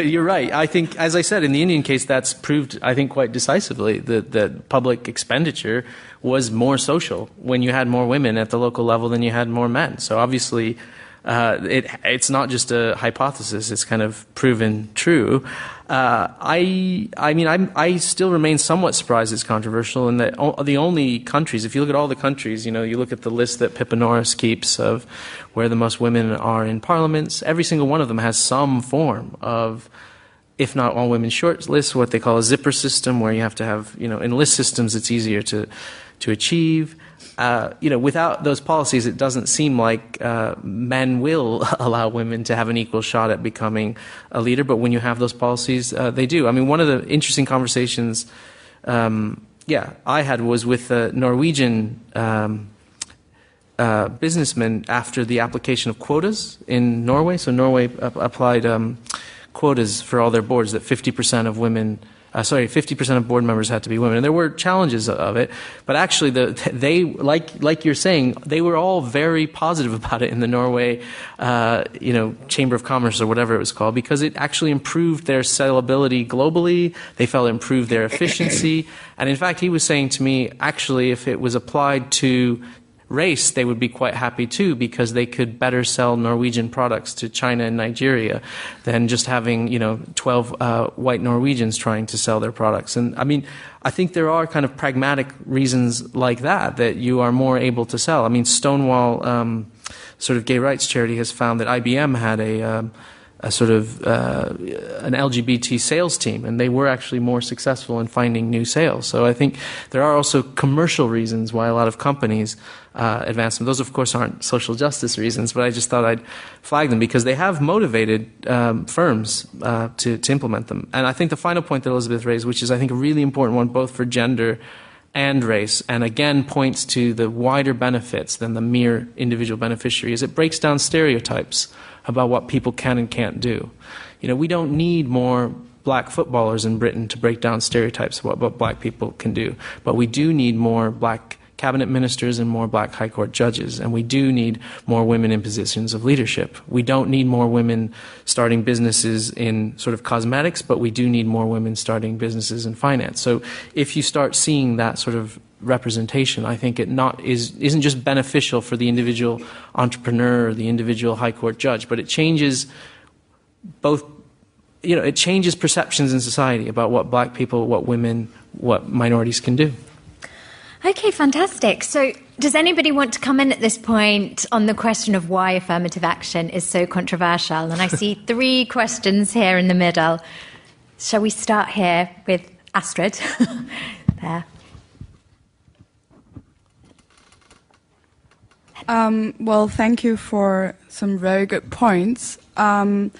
you're right. I think, as I said, in the Indian case, that's proved, I think, quite decisively that public expenditure was more social when you had more women at the local level than you had more men. So obviously, it's not just a hypothesis; it's kind of proven true. I still remain somewhat surprised it's controversial in that the only countries, if you look at all the countries, you look at the list that Pippa Norris keeps of where the most women are in parliaments, every single one of them has some form of, if not all women short lists, what they call a zipper system, where you have to have, in list systems it's easier to achieve. Without those policies, it doesn't seem like men will allow women to have an equal shot at becoming a leader. But when you have those policies, they do. I mean, one of the interesting conversations, I had was with a Norwegian businessman after the application of quotas in Norway. So Norway applied quotas for all their boards that 50% of women. 50% of board members had to be women, and there were challenges of it. But actually, they like you're saying, they were all very positive about it in the Norway, Chamber of Commerce or whatever it was called, because it actually improved their sellability globally. They felt it improved their efficiency, and in fact, he was saying to me, actually, if it was applied to race, they would be quite happy too, because they could better sell Norwegian products to China and Nigeria than just having 12 white Norwegians trying to sell their products. And I mean, I think there are kind of pragmatic reasons like that you are more able to sell. I mean, Stonewall, sort of gay rights charity, has found that IBM had an LGBT sales team, and they were actually more successful in finding new sales. So I think there are also commercial reasons why a lot of companies advance them. Those, of course, aren't social justice reasons, but I just thought I'd flag them because they have motivated firms to implement them. And I think the final point that Elizabeth raised, which is I think a really important one both for gender and race, and again points to the wider benefits than the mere individual beneficiary, is it breaks down stereotypes about what people can and can't do. We don't need more black footballers in Britain to break down stereotypes about what black people can do, but we do need more black cabinet ministers and more black high court judges, and we do need more women in positions of leadership. We don't need more women starting businesses in sort of cosmetics, but we do need more women starting businesses in finance. So if you start seeing that sort of representation, I think it isn't just beneficial for the individual entrepreneur or the individual high court judge, but it changes both. It changes perceptions in society about what black people, what women, what minorities can do. Okay, fantastic. So does anybody want to come in at this point on the question of why affirmative action is so controversial? And I see 3 questions here in the middle. Shall we start here with Astrid? There. Well, thank you for some very good points. I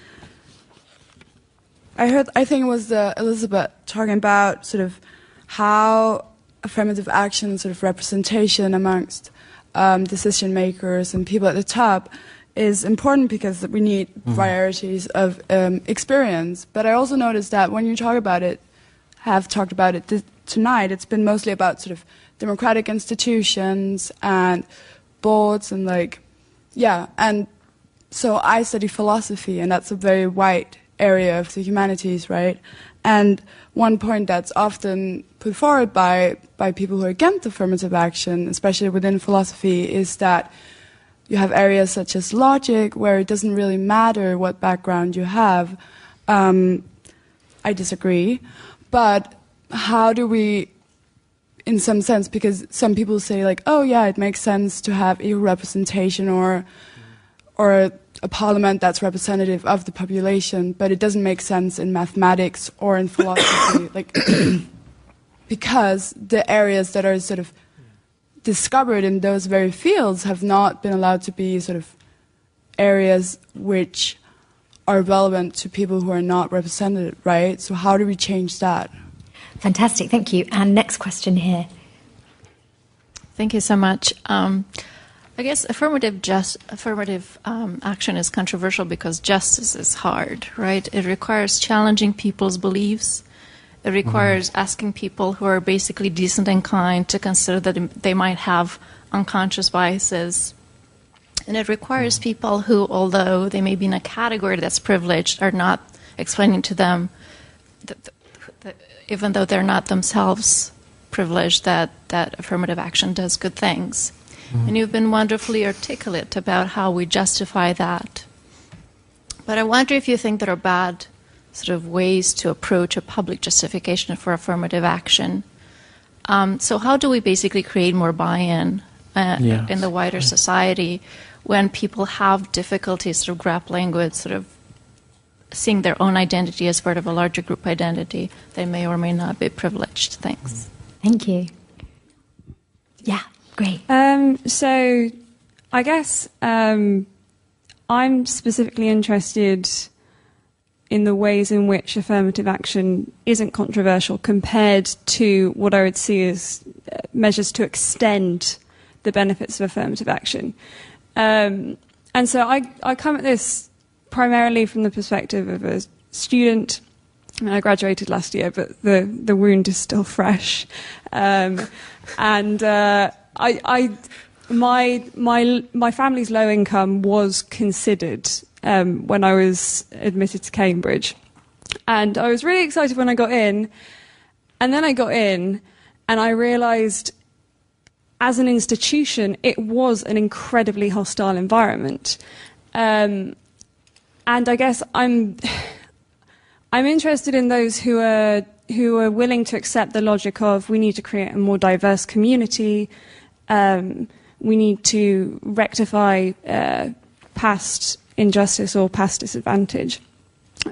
think it was Elizabeth talking about sort of how affirmative action, sort of representation amongst decision makers and people at the top is important because we need varieties of experience. But I also noticed that when you talked about it tonight, it's been mostly about sort of democratic institutions and boards and and so I study philosophy, and that's a very wide area of the humanities, right? And one point that's often put forward by people who are against affirmative action, especially within philosophy, is that you have areas such as logic where it doesn't really matter what background you have. I disagree. But how do we, in some sense, because some people say like, oh yeah, it makes sense to have equal representation or a parliament that's representative of the population, but it doesn't make sense in mathematics or in philosophy, like because the areas that are sort of discovered in those very fields have not been allowed to be sort of areas which are relevant to people who are not represented, right? So how do we change that? Fantastic, thank you. And next question here. Thank you so much. I guess affirmative action is controversial because justice is hard, right? It requires challenging people's beliefs. It requires asking people who are basically decent and kind to consider that they might have unconscious biases. And it requires people who, although they may be in a category that's privileged, are not explaining to them, even though they're not themselves privileged, that affirmative action does good things. And you've been wonderfully articulate about how we justify that. But I wonder if you think there are bad sort of ways to approach a public justification for affirmative action. So how do we basically create more buy-in in the wider society when people have difficulty sort of grappling with sort of seeing their own identity as part of a larger group identity? They may or may not be privileged. Thanks. Thank you. Yeah, great. So I guess I'm specifically interested in the ways in which affirmative action isn't controversial compared to what I would see as measures to extend the benefits of affirmative action. And so I come at this primarily from the perspective of a student. I mean, I graduated last year, but the wound is still fresh. My family's low income was considered when I was admitted to Cambridge. And I was really excited when I got in. And then I got in and I realised as an institution, it was an incredibly hostile environment. And I guess I'm interested in those who are willing to accept the logic of we need to create a more diverse community, we need to rectify past injustice or past disadvantage,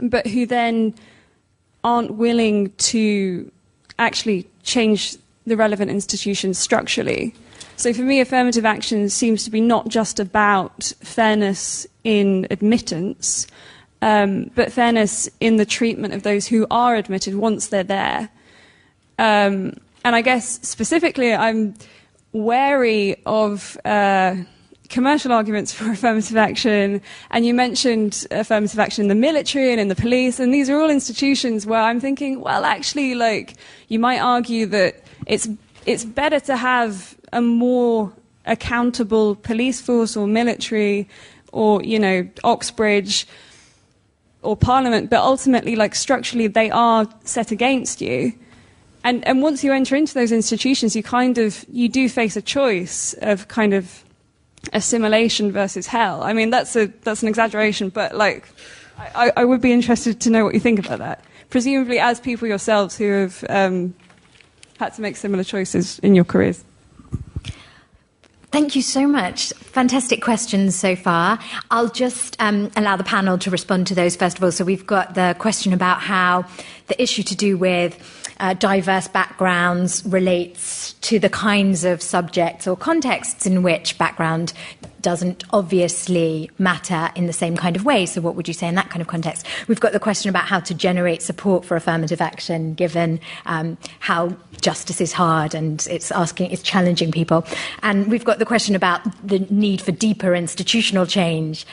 but who then aren't willing to actually change the relevant institutions structurally. So for me, affirmative action seems to be not just about fairness in admittance, but fairness in the treatment of those who are admitted once they're there. And I guess specifically I'm wary of commercial arguments for affirmative action, and you mentioned affirmative action in the military and in the police, and these are all institutions where I'm thinking, well, actually, like, you might argue that it's better to have a more accountable police force or military or, you know, Oxbridge or Parliament, but ultimately, like, structurally, they are set against you. And once you enter into those institutions, you do face a choice of kind of assimilation versus hell. I mean, that's an exaggeration, but like, I would be interested to know what you think about that. Presumably, as people yourselves who have had to make similar choices in your careers. Thank you so much. Fantastic questions so far. I'll just allow the panel to respond to those first of all. So we've got the question about how the issue to do with diverse backgrounds relates to the kinds of subjects or contexts in which background doesn't obviously matter in the same kind of way. So what would you say in that kind of context? We've got the question about how to generate support for affirmative action given how justice is hard and it's challenging people. And we've got the question about the need for deeper institutional change.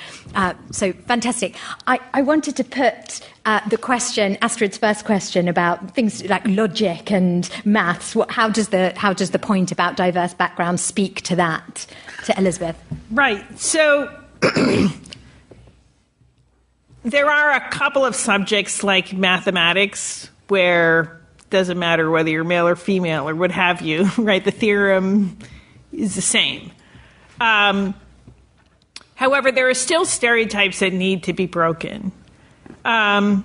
So fantastic. I wanted to put the question, Astrid's first question about things like logic and maths. How does the point about diverse backgrounds speak to that, to Elizabeth? Right. So There are a couple of subjects like mathematics where it doesn't matter whether you're male or female or what have you, right? The theorem is the same. However, there are still stereotypes that need to be broken. About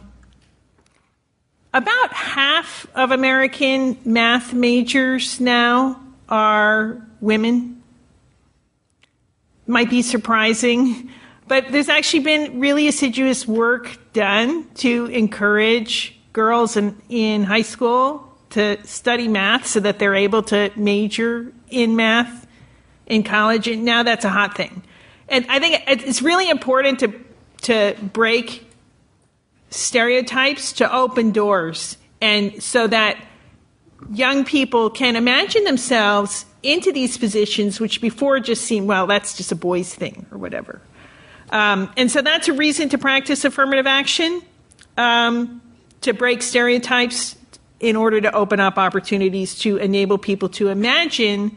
half of American math majors now are women. Might be surprising, but there's actually been really assiduous work done to encourage girls in high school to study math so that they're able to major in math in college, and now that's a hot thing. And I think it's really important to break stereotypes, to open doors, and so that young people can imagine themselves into these positions, which before just seemed, well, that's just a boy's thing or whatever. And so that's a reason to practice affirmative action, to break stereotypes in order to open up opportunities to enable people to imagine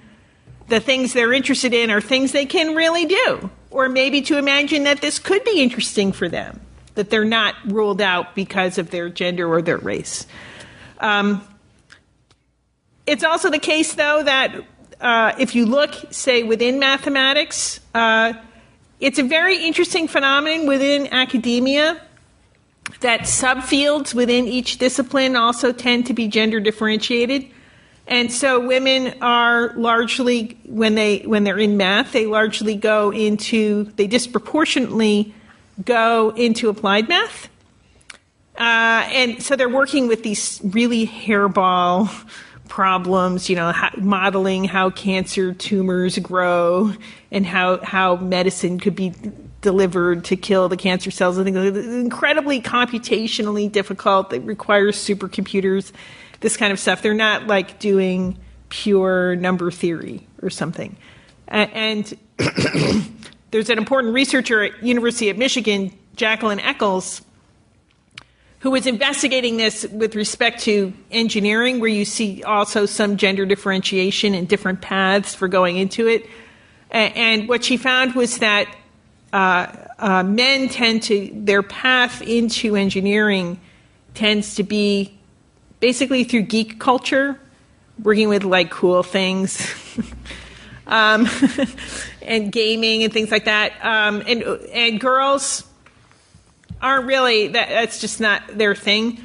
the things they're interested in are things they can really do, or maybe to imagine that this could be interesting for them, that they're not ruled out because of their gender or their race. It's also the case, though, that if you look, say, within mathematics, it's a very interesting phenomenon within academia that subfields within each discipline also tend to be gender differentiated. And so women are largely, when they're in math, they disproportionately go into applied math. And so they're working with these really hairball problems, modeling how cancer tumors grow and how medicine could be delivered to kill the cancer cells. I think it's incredibly computationally difficult. It requires supercomputers, this kind of stuff. They're not like doing pure number theory or something. And there's an important researcher at University of Michigan, Jacqueline Eccles, who was investigating this with respect to engineering, where you see also some gender differentiation and different paths for going into it. And what she found was that men their path into engineering tends to be basically through geek culture, working with like cool things, and gaming and things like that. And girls aren't really, that's just not their thing.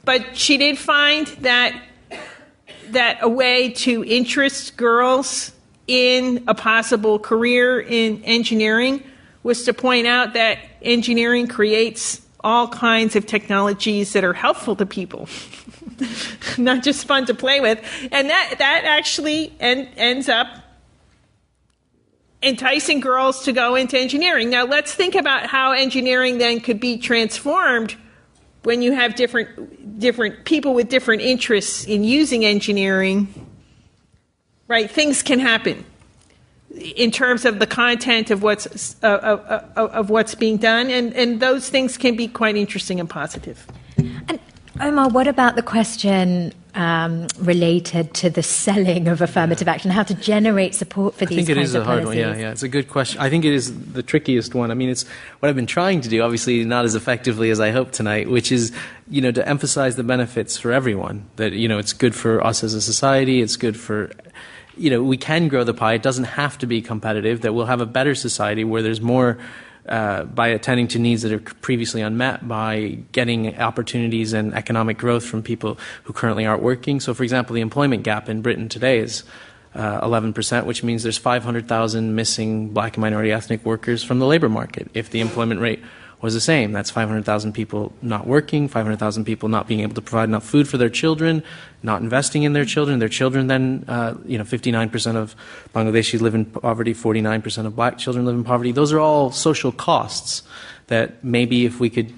But she did find that a way to interest girls in a possible career in engineering was to point out that engineering creates all kinds of technologies that are helpful to people, not just fun to play with. And that actually ends up enticing girls to go into engineering. Now, let's think about how engineering then could be transformed when you have different people with different interests in using engineering. Right? Things can happen in terms of the content of what's being done, and those things can be quite interesting and positive. And Omar, what about the question related to the selling of affirmative action, how to generate support for these kinds of policies? I think it is a hard one, yeah. It's a good question. I think it is the trickiest one. I mean, it's what I've been trying to do, obviously not as effectively as I hope tonight, which is, to emphasize the benefits for everyone, that, it's good for us as a society, it's good for, we can grow the pie, it doesn't have to be competitive, that we'll have a better society where there's more by attending to needs that are previously unmet, by getting opportunities and economic growth from people who currently aren't working. So, for example, the employment gap in Britain today is 11%, which means there's 500,000 missing black and minority ethnic workers from the labor market. If the employment rate was the same, that's 500,000 people not working, 500,000 people not being able to provide enough food for their children, not investing in their children. Their children then, 59% of Bangladeshis live in poverty, 49% of black children live in poverty. Those are all social costs that maybe if we could,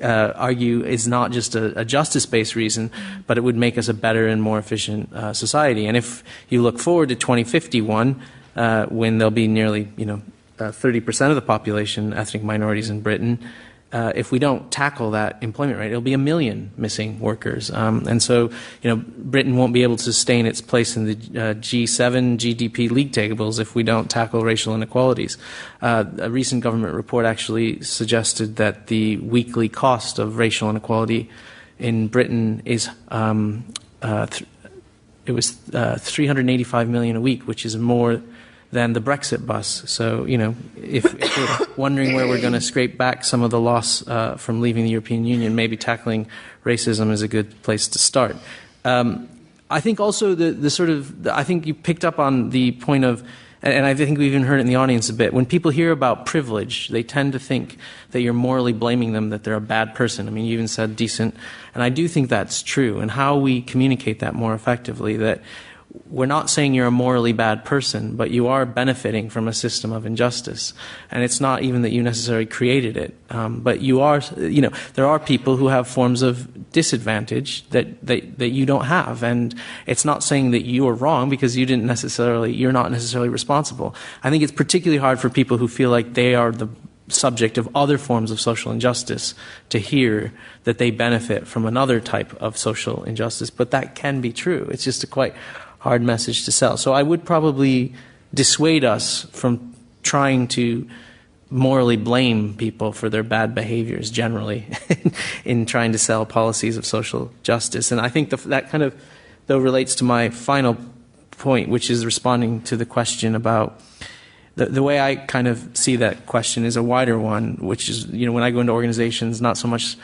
argue is not just a justice-based reason, but it would make us a better and more efficient society. And if you look forward to 2051, when there'll be nearly, 30% of the population ethnic minorities in Britain, if we don't tackle that employment rate, it'll be 1 million missing workers. And so, Britain won't be able to sustain its place in the G7 GDP league tables if we don't tackle racial inequalities. A recent government report actually suggested that the weekly cost of racial inequality in Britain is it was 385 million a week, which is more than the Brexit bus. So, if we're wondering where we're going to scrape back some of the loss from leaving the European Union, maybe tackling racism is a good place to start. I think also I think you picked up on the point of, and I think we've even heard it in the audience a bit, when people hear about privilege, they tend to think that you're morally blaming them, that they're a bad person. I mean, you even said decent, and I do think that's true. And how we communicate that more effectively, that we're not saying you're a morally bad person, but you are benefiting from a system of injustice. And it's not even that you necessarily created it, but you are, there are people who have forms of disadvantage that you don't have. And it's not saying that you are wrong because you're not necessarily responsible. I think it's particularly hard for people who feel like they are the subject of other forms of social injustice to hear that they benefit from another type of social injustice. But that can be true. It's just a quite hard message to sell. So I would probably dissuade us from trying to morally blame people for their bad behaviors generally in trying to sell policies of social justice. And I think that kind of, though, relates to my final point, which is responding to the question about the way I kind of see that question is a wider one, which is, when I go into organizations, not so much,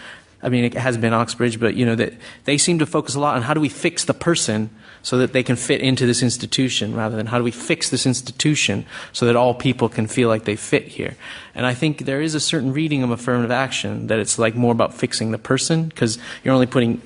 I mean, it has been Oxbridge, but, that they seem to focus a lot on how do we fix the person so that they can fit into this institution, rather than how do we fix this institution so that all people can feel like they fit here. And I think there is a certain reading of affirmative action that it's like more about fixing the person, because you're only putting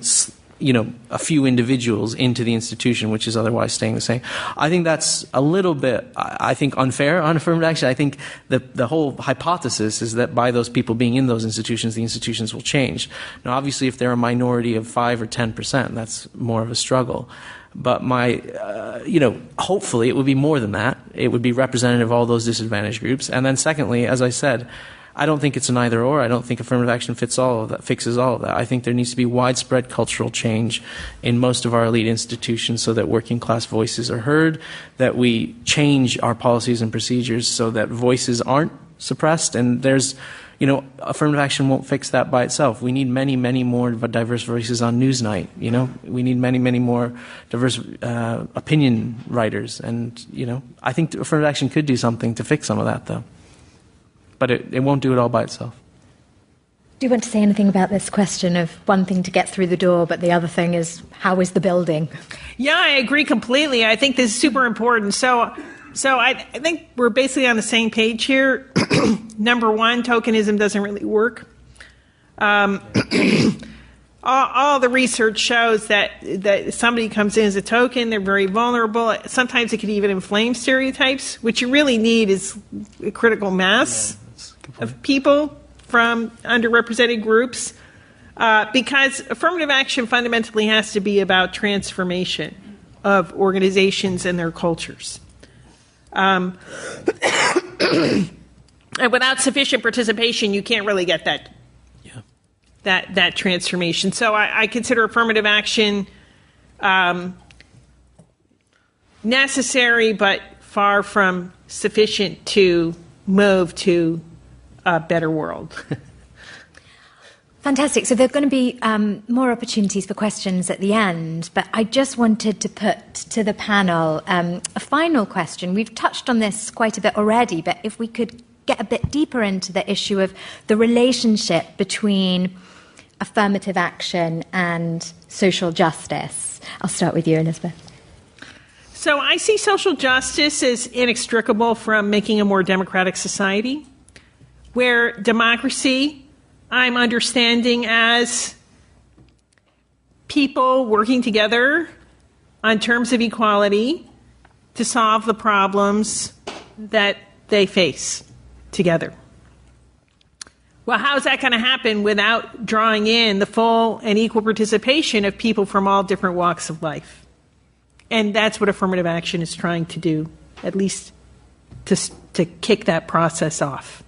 a few individuals into the institution, which is otherwise staying the same. I think that's a little bit, I think, unfair on affirmative action. I think the whole hypothesis is that by those people being in those institutions, the institutions will change. Now, obviously, if they're a minority of 5 or 10%, that's more of a struggle. But hopefully it would be more than that. It would be representative of all those disadvantaged groups. And then secondly, as I said, I don't think it's an either or. I don't think affirmative action fixes all of that. I think there needs to be widespread cultural change in most of our elite institutions so that working class voices are heard, that we change our policies and procedures so that voices aren't suppressed. And there's, affirmative action won't fix that by itself. We need many, many more diverse voices on Newsnight. We need many, many more diverse opinion writers. And, I think affirmative action could do something to fix some of that, though. But it won't do it all by itself. Do you want to say anything about this question of one thing to get through the door, but the other thing is, how is the building? Yeah, I agree completely. I think this is super important. So I think we're basically on the same page here. Number one, tokenism doesn't really work. All the research shows that if somebody comes in as a token, they're very vulnerable. Sometimes it could even inflame stereotypes. What you really need is a critical mass of people from underrepresented groups, because affirmative action fundamentally has to be about transformation of organizations and their cultures. And without sufficient participation, you can't really get that transformation. So I consider affirmative action necessary, but far from sufficient to move to a better world. Fantastic. So there are going to be more opportunities for questions at the end, but I just wanted to put to the panel a final question. We've touched on this quite a bit already, but if we could get a bit deeper into the issue of the relationship between affirmative action and social justice. I'll start with you, Elizabeth. So I see social justice as inextricable from making a more democratic society, where democracy I'm understanding as people working together on terms of equality to solve the problems that they face together. Well, how is that going to happen without drawing in the full and equal participation of people from all different walks of life? And that's what affirmative action is trying to do, at least to kick that process off.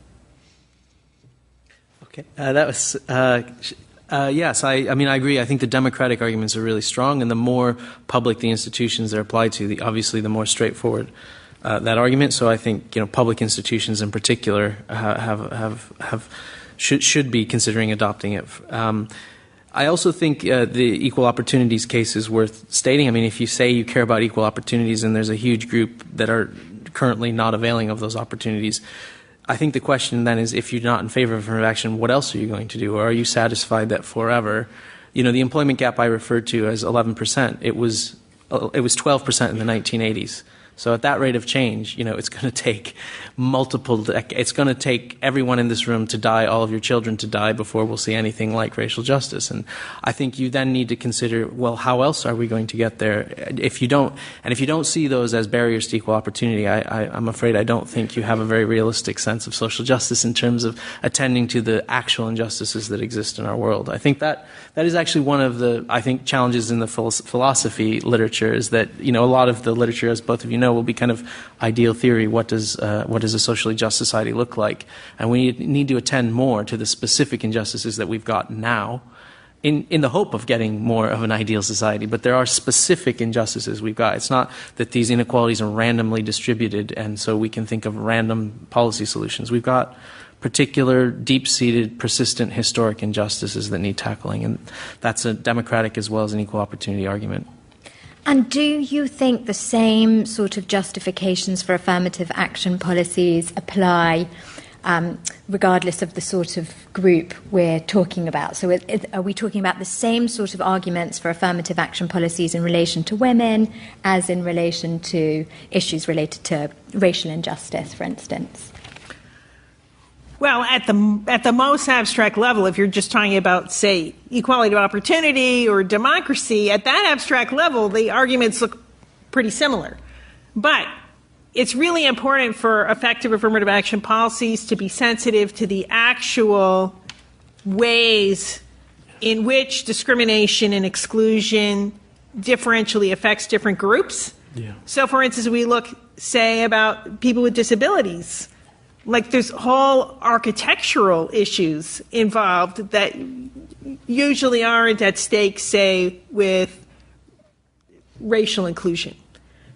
Okay, that was yes. I mean, I agree. I think the democratic arguments are really strong, and the more public the institutions are applied to, obviously, the more straightforward that argument. So I think public institutions in particular should be considering adopting it. I also think the equal opportunities case is worth stating. I mean, if you say you care about equal opportunities and there's a huge group that are currently not availing of those opportunities, I think the question then is, if you're not in favor of affirmative action, what else are you going to do? Or are you satisfied that forever, the employment gap I referred to as 11%, it was 12% in the 1980s. So at that rate of change, it's going to take it's going to take everyone in this room to die, all of your children to die, before we'll see anything like racial justice. And I think you then need to consider, well, how else are we going to get there? If you don't see those as barriers to equal opportunity, I'm afraid I don't think you have a very realistic sense of social justice in terms of attending to the actual injustices that exist in our world. I think that is actually one of the, challenges in the philosophy literature, is that, a lot of the literature, as both of you know, will be kind of ideal theory. What does a socially just society look like? And we need to attend more to the specific injustices that we've got now, in the hope of getting more of an ideal society. But there are specific injustices we've got. It's not that these inequalities are randomly distributed, and so we can think of random policy solutions. We've got particular, deep-seated, persistent, historic injustices that need tackling, and that's a democratic as well as an equal opportunity argument. And do you think the same sort of justifications for affirmative action policies apply regardless of the sort of group we're talking about? So are we talking about the same sort of arguments for affirmative action policies in relation to women as in relation to issues related to racial injustice, for instance? Well, at the most abstract level, if you're just talking about, say, equality of opportunity or democracy, at that abstract level, the arguments look pretty similar. But it's really important for effective affirmative action policies to be sensitive to the actual ways in which discrimination and exclusion differentially affects different groups. Yeah. So, for instance, we look, say, about people with disabilities. Like, there's whole architectural issues involved that usually aren't at stake, say, with racial inclusion.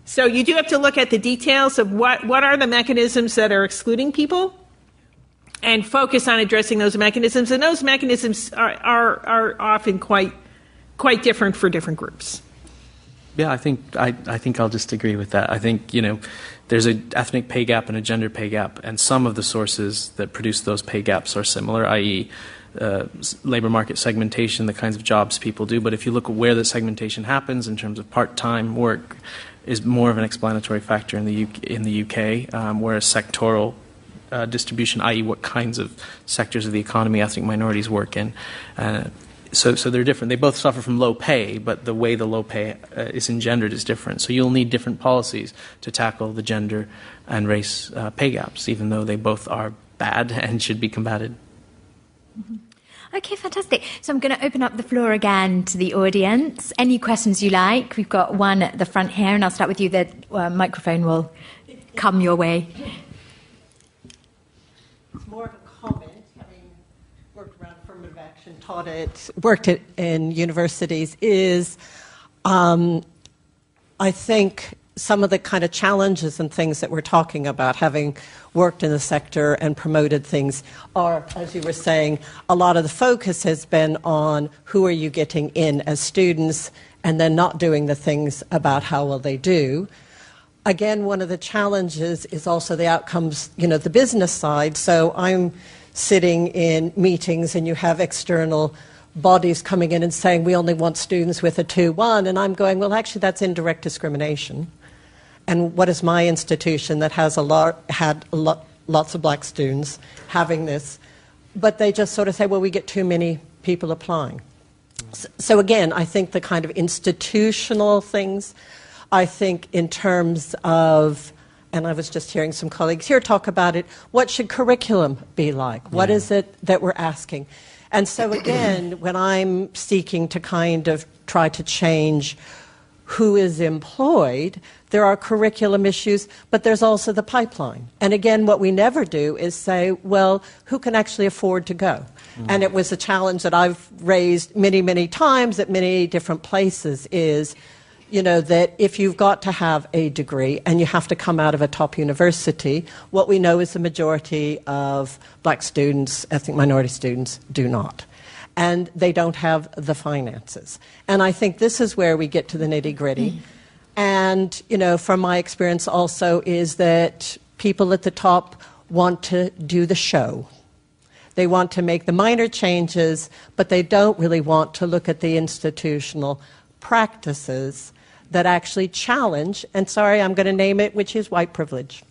So you do have to look at the details of what are the mechanisms that are excluding people, and focus on addressing those mechanisms. And those mechanisms are often quite different for different groups. Yeah, I think I'll just agree with that. I think, there's an ethnic pay gap and a gender pay gap, and some of the sources that produce those pay gaps are similar, i.e., labor market segmentation, the kinds of jobs people do. But if you look at where the segmentation happens in terms of part-time work, is more of an explanatory factor in the UK, whereas sectoral distribution, i.e., what kinds of sectors of the economy ethnic minorities work in. So they're different. They both suffer from low pay, but the way the low pay is engendered is different. So you'll need different policies to tackle the gender and race pay gaps, even though they both are bad and should be combated. Mm-hmm. Okay, fantastic. So I'm going to open up the floor again to the audience. Any questions you like? We've got one at the front here, and I'll start with you. The microphone will come your way. It's more of a comment. Having worked around affirmative action, worked it in universities, is I think some of the kind of challenges and things that we're talking about, having worked in the sector and promoted things, are, as you were saying, a lot of the focus has been on who are you getting in as students, and then not doing the things about how well they do. Again, one of the challenges is also the outcomes, the business side. So I'm sitting in meetings and you have external bodies coming in and saying, we only want students with a 2-1, and I'm going, well, actually, that's indirect discrimination. And what is my institution that has lots of black students having this? But they just sort of say, well, we get too many people applying. So again, I think the kind of institutional things, I think in terms of, and I was just hearing some colleagues here talk about it, what should curriculum be like? What is it that we're asking? And so again, when I'm seeking to kind of try to change who is employed, there are curriculum issues, but there's also the pipeline. And again, what we never do is say, well, who can actually afford to go? And it was a challenge that I've raised many, many times at many different places is, that if you've got to have a degree and you have to come out of a top university, what we know is the majority of black students, ethnic minority students, do not. And they don't have the finances. And I think this is where we get to the nitty-gritty. And, from my experience also is that people at the top want to do the show. They want to make the minor changes, but they don't really want to look at the institutional practices that actually challenge, and sorry, I'm going to name it, which is white privilege.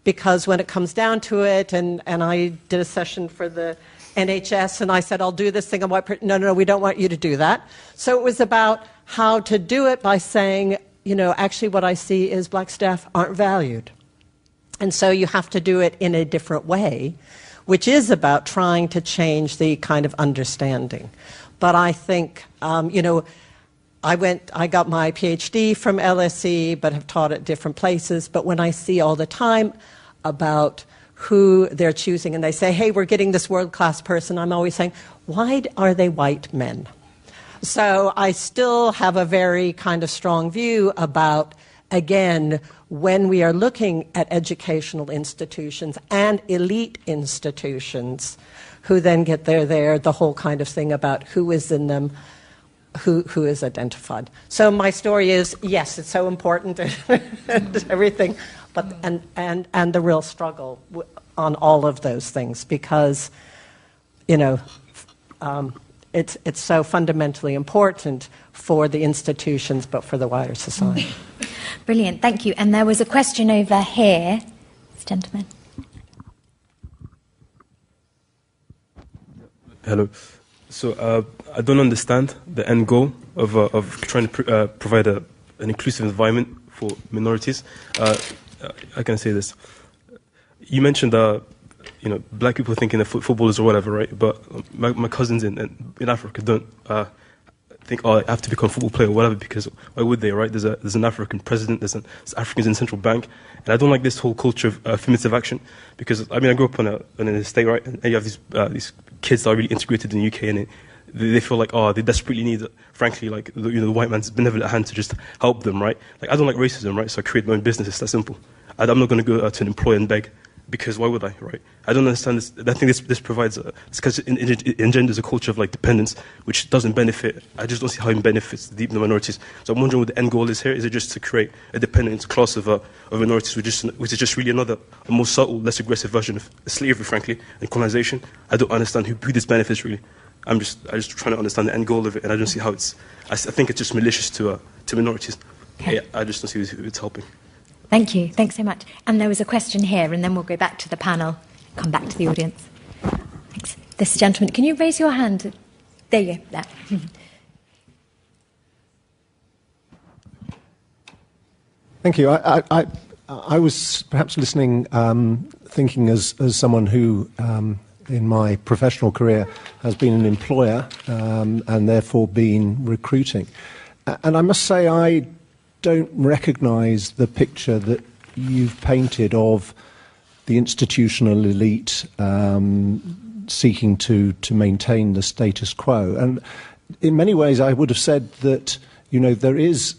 Because when it comes down to it, and I did a session for the NHS, and I said, I'll do this thing on white privilege. No, we don't want you to do that. So it was about how to do it by saying, actually what I see is black staff aren't valued. And so you have to do it in a different way, which is about trying to change the kind of understanding. But I think, I got my PhD from LSE, but have taught at different places. But when I see all the time about who they're choosing, and they say, hey, we're getting this world-class person, I'm always saying, why are they white men? So I still have a very kind of strong view about, again, when we are looking at educational institutions and elite institutions, who then get there, the whole kind of thing about who is in them, who is identified. So my story is, yes, it's so important and everything, but and the real struggle on all of those things, because it's so fundamentally important for the institutions, but for the wider society. Brilliant, thank you. And there was a question over here, this gentleman. Hello. So I don't understand the end goal of trying to provide an inclusive environment for minorities. I can say this. You mentioned black people thinking they're footballers or whatever, right? But my cousins in Africa don't think, I have to become a football player or whatever, because why would they, right? There's an African president, there's Africans in the central bank, and I don't like this whole culture of affirmative action, because I grew up on an estate, right? And you have these kids that are really integrated in the UK, and they feel like, they desperately need, frankly, like the white man's benevolent hand to just help them, right? Like, I don't like racism, right? So I create my own business. It's that simple. I'm not going to go to an employer and beg, because why would I, right? I don't understand this. I think this provides, because it engenders a culture of dependence, which doesn't benefit. I just don't see how it benefits the minorities. So I'm wondering what the end goal is here. Is it just to create a dependent class of minorities, which is just really a more subtle, less aggressive version of slavery, frankly, and colonization? I don't understand who this benefits really. I just trying to understand the end goal of it, and I don't see how it's. I think it's just malicious to minorities. Okay. Yeah, I just don't see who it's helping. Thank you. Thanks so much. And there was a question here, and then we'll go back to the panel, come back to the audience. Thanks. This gentleman, can you raise your hand? There you go. There. Thank you. I was perhaps listening, thinking as someone who, in my professional career, has been an employer and therefore been recruiting. And I must say I don't recognise the picture that you've painted of the institutional elite seeking to maintain the status quo. And in many ways I would have said that, there is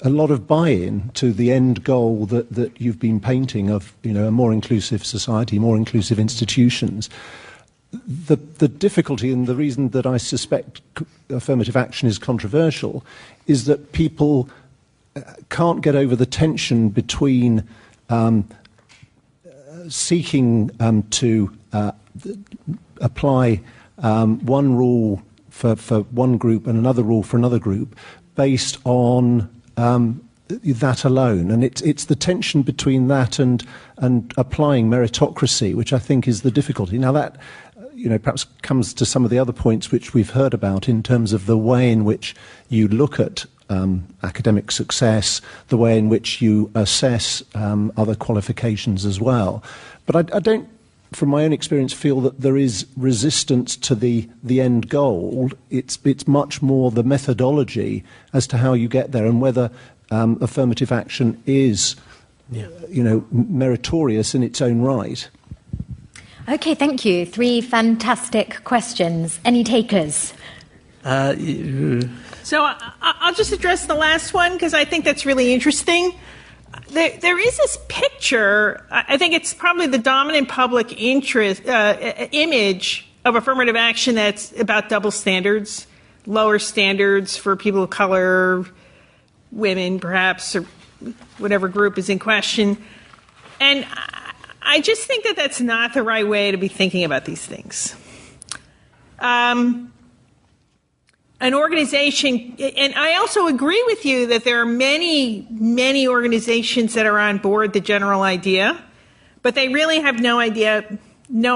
a lot of buy-in to the end goal that you've been painting of, a more inclusive society, more inclusive institutions. The difficulty, and the reason that I suspect affirmative action is controversial, is that people can't get over the tension between seeking to apply one rule for one group and another rule for another group based on that alone. And it's the tension between that and applying meritocracy, which I think is the difficulty. Now that perhaps comes to some of the other points which we've heard about in terms of the way in which you look at academic success, the way in which you assess other qualifications as well. But I don't from my own experience, feel that there is resistance to the end goal. It's much more the methodology as to how you get there and whether affirmative action is, meritorious in its own right. Okay, thank you. 3 fantastic questions. Any takers? So I'll just address the last one because I think that's really interesting. There is this picture, I think it's probably the dominant public interest image of affirmative action that's about double standards, lower standards for people of color, women perhaps, or whatever group is in question. And I just think that that's not the right way to be thinking about these things. An organization, and I also agree with you that there are many, many organizations that are on board the general idea, but they really have no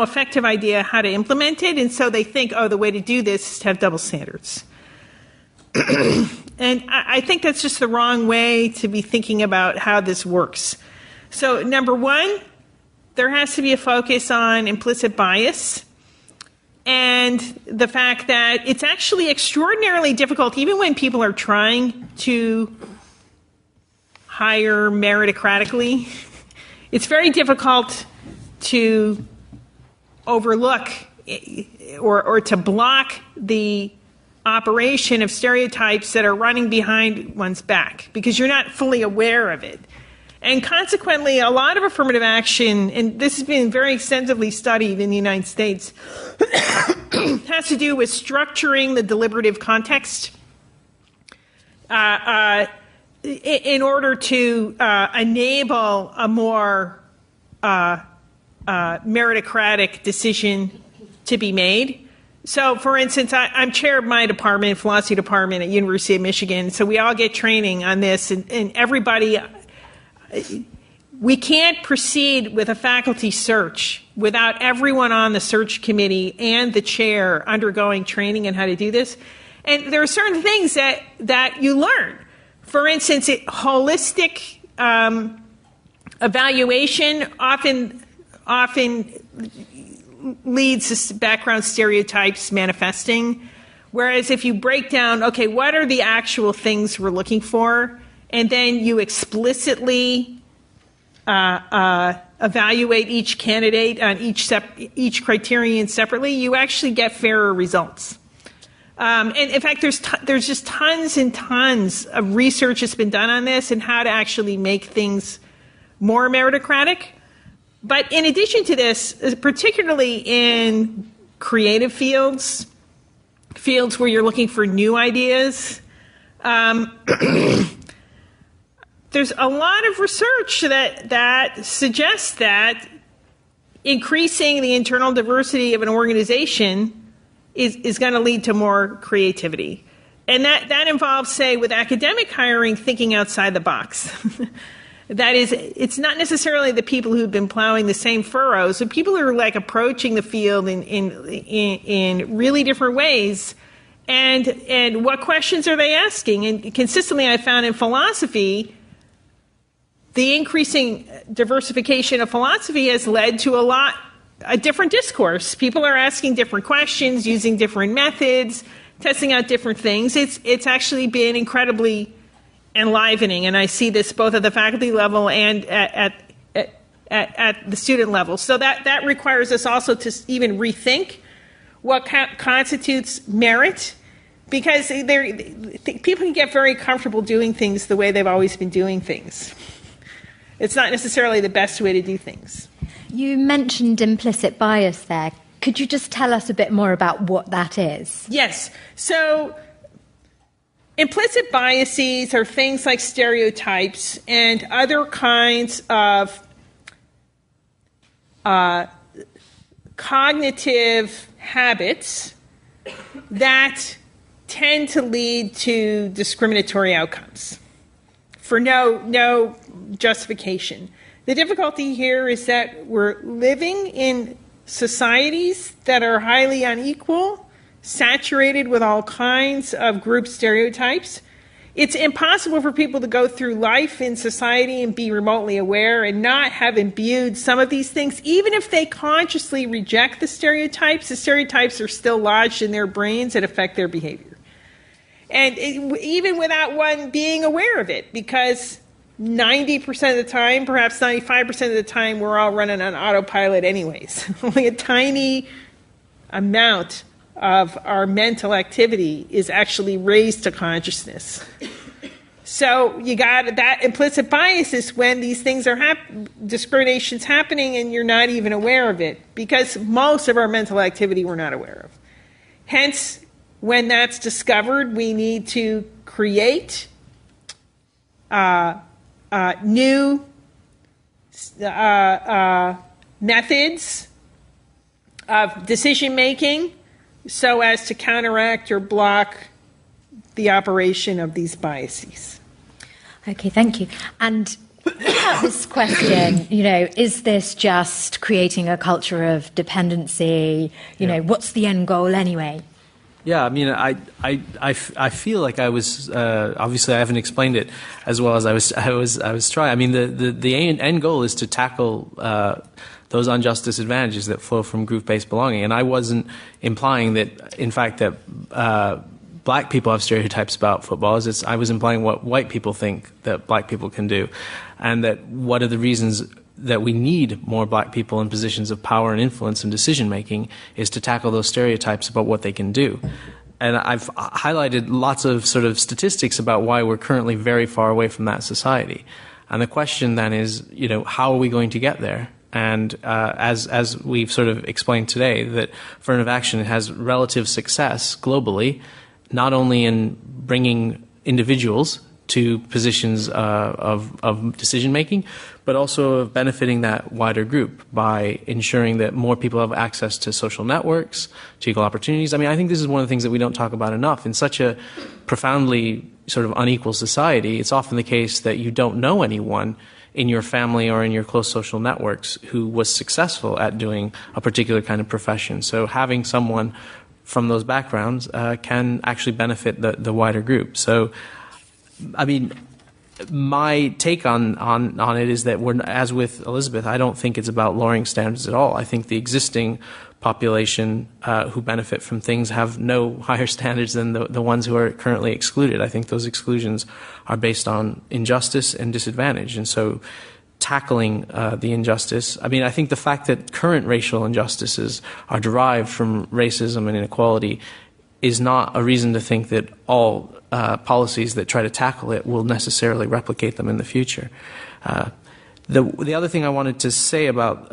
effective idea how to implement it, and so they think, the way to do this is to have double standards. And I think that's just the wrong way to be thinking about how this works. So, number one, there has to be a focus on implicit bias. And the fact that it's actually extraordinarily difficult, even when people are trying to hire meritocratically, it's very difficult to overlook or to block the operation of stereotypes that are running behind one's back because you're not fully aware of it. And consequently, a lot of affirmative action, and this has been very extensively studied in the United States, has to do with structuring the deliberative context in order to enable a more meritocratic decision to be made. So, for instance, I'm chair of my department, philosophy department at University of Michigan, so we all get training on this, and everybody... We can't proceed with a faculty search without everyone on the search committee and the chair undergoing training on how to do this. And there are certain things that you learn. For instance, holistic evaluation often leads to background stereotypes manifesting. Whereas if you break down, okay, what are the actual things we're looking for? And then you explicitly evaluate each candidate on each criterion separately, you actually get fairer results. And in fact, there's just tons and tons of research that's been done on this and how to actually make things more meritocratic. But in addition to this, particularly in creative fields where you're looking for new ideas, there's a lot of research that suggests that increasing the internal diversity of an organization is going to lead to more creativity. And that involves, say, with academic hiring, thinking outside the box. That is, it's not necessarily the people who've been plowing the same furrows, but people who are like approaching the field in really different ways. And what questions are they asking? And consistently, I found in philosophy, the increasing diversification of philosophy has led to a different discourse. People are asking different questions, using different methods, testing out different things. It's actually been incredibly enlivening, and I see this both at the faculty level and at the student level. So that requires us also to even rethink what constitutes merit, because people can get very comfortable doing things the way they've always been doing things. It's not necessarily the best way to do things. You mentioned implicit bias there. Could you just tell us a bit more about what that is? Yes. So implicit biases are things like stereotypes and other kinds of cognitive habits that tend to lead to discriminatory outcomes for no justification. The difficulty here is that we're living in societies that are highly unequal, saturated with all kinds of group stereotypes. It's impossible for people to go through life in society and be remotely aware and not have imbued some of these things. Even if they consciously reject the stereotypes are still lodged in their brains that affect their behavior. And even without one being aware of it, because 90% of the time, perhaps 95% of the time, we're all running on autopilot anyways. Only a tiny amount of our mental activity is actually raised to consciousness. So you got that implicit bias is when these things are discrimination's happening and you're not even aware of it, because most of our mental activity we're not aware of. Hence, when that's discovered, we need to create new methods of decision making so as to counteract or block the operation of these biases. Okay, thank you. And about this question, is this just creating a culture of dependency? What's the end goal anyway? Yeah, I mean, I feel like I was obviously I haven't explained it as well as I was trying. I mean, the end goal is to tackle those unjust disadvantages that flow from group-based belonging, and I wasn't implying that, in fact, that black people have stereotypes about football. I was implying what white people think that black people can do, and that what are the reasons that we need more black people in positions of power and influence and decision making is to tackle those stereotypes about what they can do. And I've highlighted lots of sort of statistics about why we're currently very far away from that society. And the question then is, how are we going to get there? And as we've sort of explained today, that affirmative action has relative success globally, not only in bringing individuals to positions of decision making, but also of benefiting that wider group by ensuring that more people have access to social networks, to equal opportunities. I mean, I think this is one of the things that we don't talk about enough. In such a profoundly sort of unequal society, it's often the case that you don't know anyone in your family or in your close social networks who was successful at doing a particular kind of profession. So having someone from those backgrounds can actually benefit the wider group. So, I mean, my take on it is that as with Elizabeth, I don't think it's about lowering standards at all. I think the existing population who benefit from things have no higher standards than the ones who are currently excluded. I think those exclusions are based on injustice and disadvantage. And so tackling the injustice, I mean, I think the fact that current racial injustices are derived from racism and inequality is not a reason to think that all policies that try to tackle it will necessarily replicate them in the future. The other thing I wanted to say about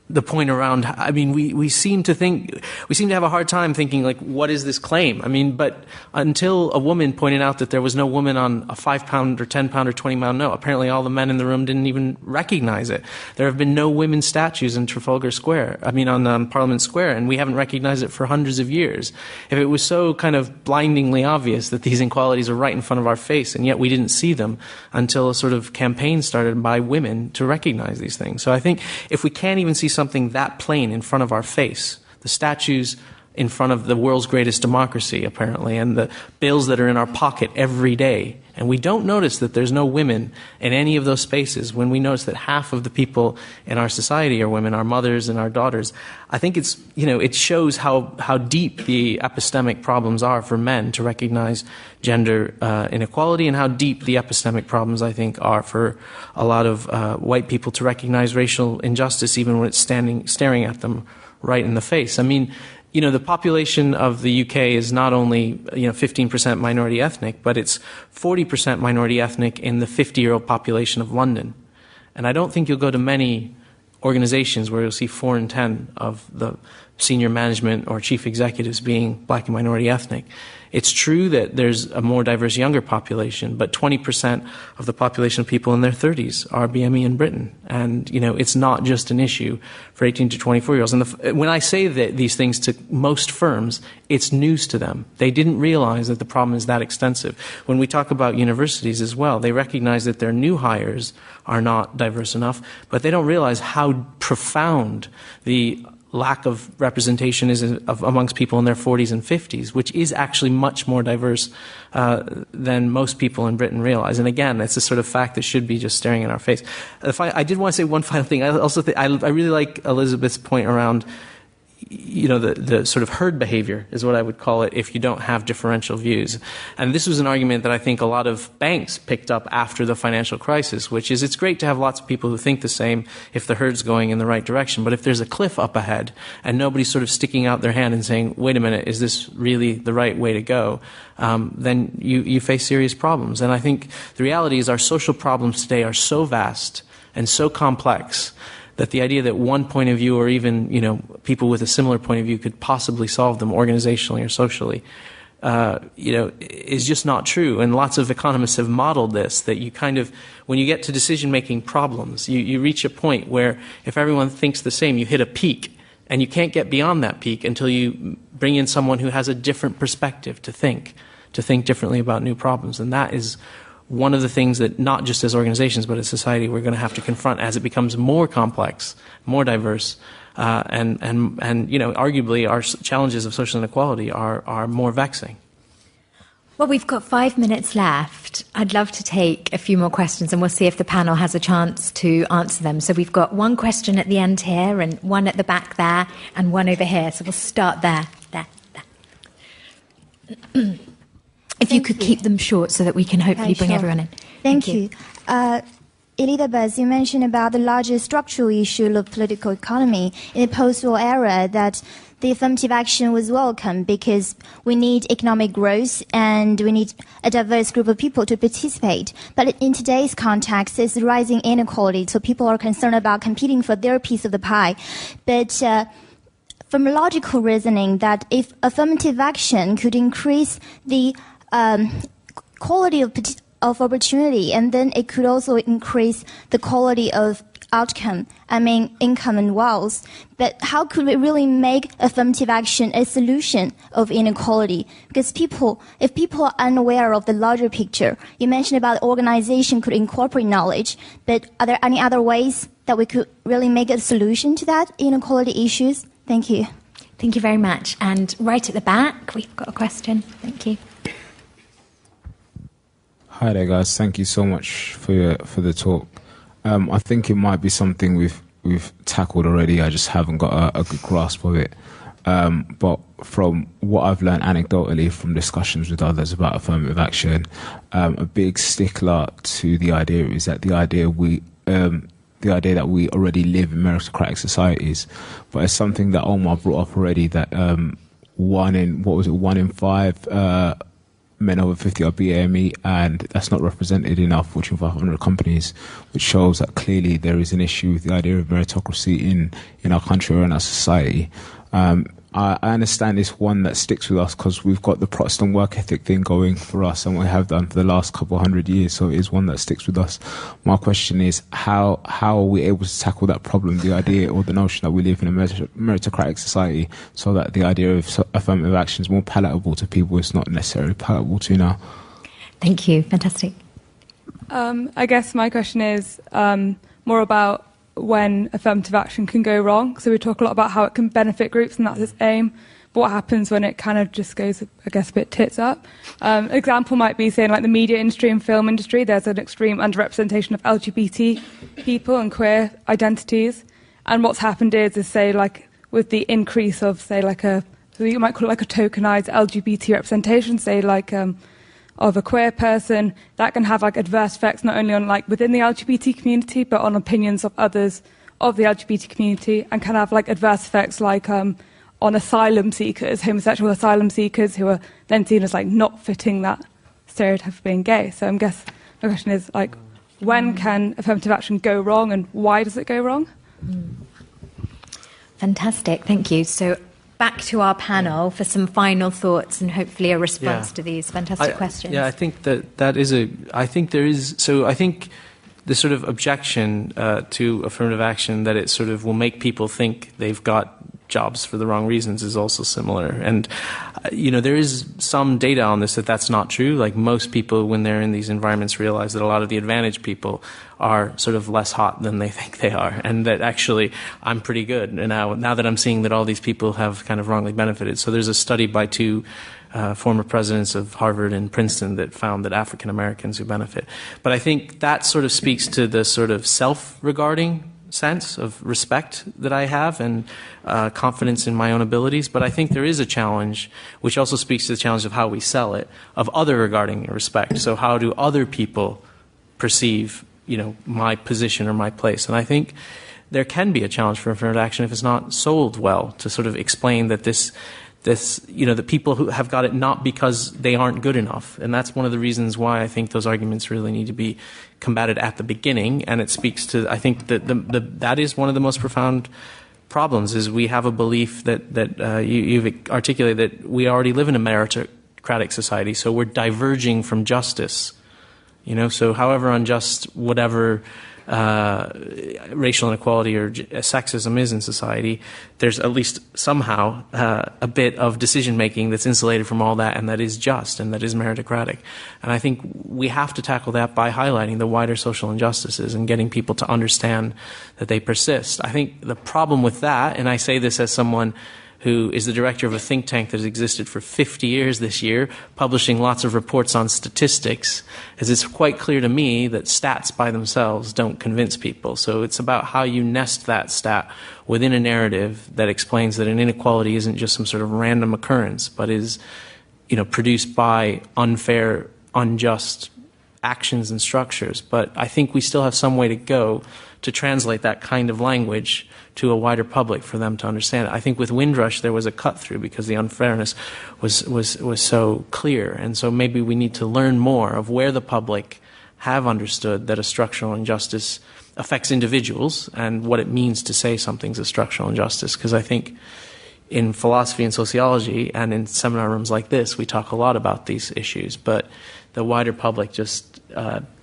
the point around, I mean, we seem to have a hard time thinking, like, what is this claim? I mean, but until a woman pointed out that there was no woman on a 5-pound or 10-pound or 20-pound note, apparently all the men in the room didn't even recognize it. There have been no women's statues in Trafalgar Square, on Parliament Square, and we haven't recognized it for hundreds of years. If it was so kind of blindingly obvious that these inequalities are right in front of our face, and yet we didn't see them until a sort of campaign started by women to recognize these things. So I think if we can't even see something that plain in front of our face, the statues in front of the world's greatest democracy, apparently, and the bills that are in our pocket every day, and we don't notice that there's no women in any of those spaces, when we notice that half of the people in our society are women, our mothers and our daughters, I think it's, it shows how deep the epistemic problems are for men to recognize gender inequality, and how deep the epistemic problems, I think, are for a lot of white people to recognize racial injustice, even when it's staring at them right in the face. I mean, the population of the UK is not only 15% minority ethnic, but it's 40% minority ethnic in the 50-year-old population of London. And I don't think you'll go to many organizations where you'll see 4 in 10 of the senior management or chief executives being black and minority ethnic. It's true that there's a more diverse younger population, but 20% of the population of people in their 30s are BME in Britain. And, it's not just an issue for 18 to 24-year-olds. And when I say that these things to most firms, it's news to them. They didn't realize that the problem is that extensive. When we talk about universities as well, they recognize that their new hires are not diverse enough, but they don't realize how profound the lack of representation is amongst people in their 40s and 50s, which is actually much more diverse than most people in Britain realize. And again, it's a sort of fact that should be just staring in our face. I did want to say one final thing. I also think I really like Elizabeth's point around, the sort of herd behavior is what I would call it if you don't have differential views. And this was an argument that I think a lot of banks picked up after the financial crisis, which is it's great to have lots of people who think the same if the herd's going in the right direction. But if there's a cliff up ahead and nobody's sort of sticking out their hand and saying, wait a minute, is this really the right way to go? Then you face serious problems. And I think the reality is our social problems today are so vast and so complex that the idea that one point of view or even, people with a similar point of view could possibly solve them organizationally or socially, is just not true. And lots of economists have modeled this, that you kind of, when you get to decision-making problems, you reach a point where if everyone thinks the same, you hit a peak, and you can't get beyond that peak until you bring in someone who has a different perspective to think differently about new problems. And that is one of the things that not just as organizations but as society we're going to have to confront as it becomes more complex, more diverse, and arguably our challenges of social inequality are more vexing. Well, we've got 5 minutes left. I'd love to take a few more questions and we'll see if the panel has a chance to answer them. So we've got one question at the end here and one at the back there and one over here. So we'll start there. If you could keep them short so that we can hopefully bring everyone in. Thank you. Elizabeth, you mentioned about the larger structural issue of political economy in the post-war era, that the affirmative action was welcome because we need economic growth and we need a diverse group of people to participate. But in today's context, there's rising inequality, so people are concerned about competing for their piece of the pie. But from logical reasoning, that if affirmative action could increase the quality of opportunity, and then it could also increase the quality of outcome, income and wealth. But how could we really make affirmative action a solution of inequality? Because if people are unaware of the larger picture, you mentioned about organization could incorporate knowledge, but are there any other ways that we could really make a solution to that inequality issues? Thank you. Thank you very much. And right at the back, we've got a question. Thank you. Hi there, guys. Thank you so much for the talk. I think it might be something we've tackled already. I just haven't got a good grasp of it. But from what I've learned anecdotally from discussions with others about affirmative action, a big stickler to the idea is that the idea that we already live in meritocratic societies. But it's something that Omar brought up already, that one in five men over 50 are BAME, and that's not represented in our Fortune 500 companies, which shows that clearly there is an issue with the idea of meritocracy in our country or in our society. I understand it's one that sticks with us because we've got the Protestant work ethic thing going for us, and we have done for the last couple of 100 years, so it is one that sticks with us. My question is, how are we able to tackle that problem, the idea or the notion that we live in a meritocratic society, so that the idea of affirmative action is more palatable to people it's not necessarily palatable to now? Thank you. Fantastic. I guess my question is more about when affirmative action can go wrong. So we talk a lot about how it can benefit groups, and that's its aim. But what happens when it kind of just goes, I guess, a bit tits up? An example might be saying, like, the media industry and film industry, there's an extreme underrepresentation of LGBT people and queer identities. And what's happened is say, like, with the increase of, say, like so you might call it like a tokenized LGBT representation, say, like, of a queer person, that can have like adverse effects not only on like within the LGBT community but on opinions of others of the LGBT community, and can have like adverse effects like on asylum seekers, homosexual asylum seekers, who are then seen as like not fitting that stereotype of being gay. So I guess my question is, like, when can affirmative action go wrong and why does it go wrong? Fantastic, thank you. So back to our panel for some final thoughts and hopefully a response to these fantastic questions. Yeah, I think that is I think the sort of objection to affirmative action, that it sort of will make people think they've got jobs for the wrong reasons is also similar. And, there is some data on this that's not true. Like most people, when they're in these environments, realize that a lot of the advantaged people are sort of less hot than they think they are. And that actually I'm pretty good. And now that I'm seeing that all these people have kind of wrongly benefited. So there's a study by two former presidents of Harvard and Princeton that found that African Americans who benefit. But I think that sort of speaks to the sort of self-regarding sense of respect that I have and confidence in my own abilities. But I think there is a challenge, which also speaks to the challenge of how we sell it, of other regarding respect. So how do other people perceive, my position or my place? And I think there can be a challenge for affirmative action if it's not sold well, to sort of explain that that people who have got it not because they aren't good enough. And that's one of the reasons why I think those arguments really need to be combated at the beginning. And it speaks to, I think, that that is one of the most profound problems, is we have a belief that you've articulated, that we already live in a meritocratic society, so we're diverging from justice. So however unjust whatever racial inequality or sexism is in society, there's at least somehow a bit of decision making that's insulated from all that, and that is just, and that is meritocratic. And I think we have to tackle that by highlighting the wider social injustices and getting people to understand that they persist. I think the problem with that, and I say this as someone who is the director of a think tank that has existed for 50 years this year, publishing lots of reports on statistics, is it's quite clear to me that stats by themselves don't convince people. So it's about how you nest that stat within a narrative that explains that an inequality isn't just some sort of random occurrence, but is, produced by unfair, unjust actions and structures. But I think we still have some way to go to translate that kind of language to a wider public for them to understand it. I think with Windrush there was a cut through because the unfairness was so clear. And so maybe we need to learn more of where the public have understood that a structural injustice affects individuals and what it means to say something's a structural injustice. Because I think in philosophy and sociology and in seminar rooms like this, we talk a lot about these issues, but the wider public just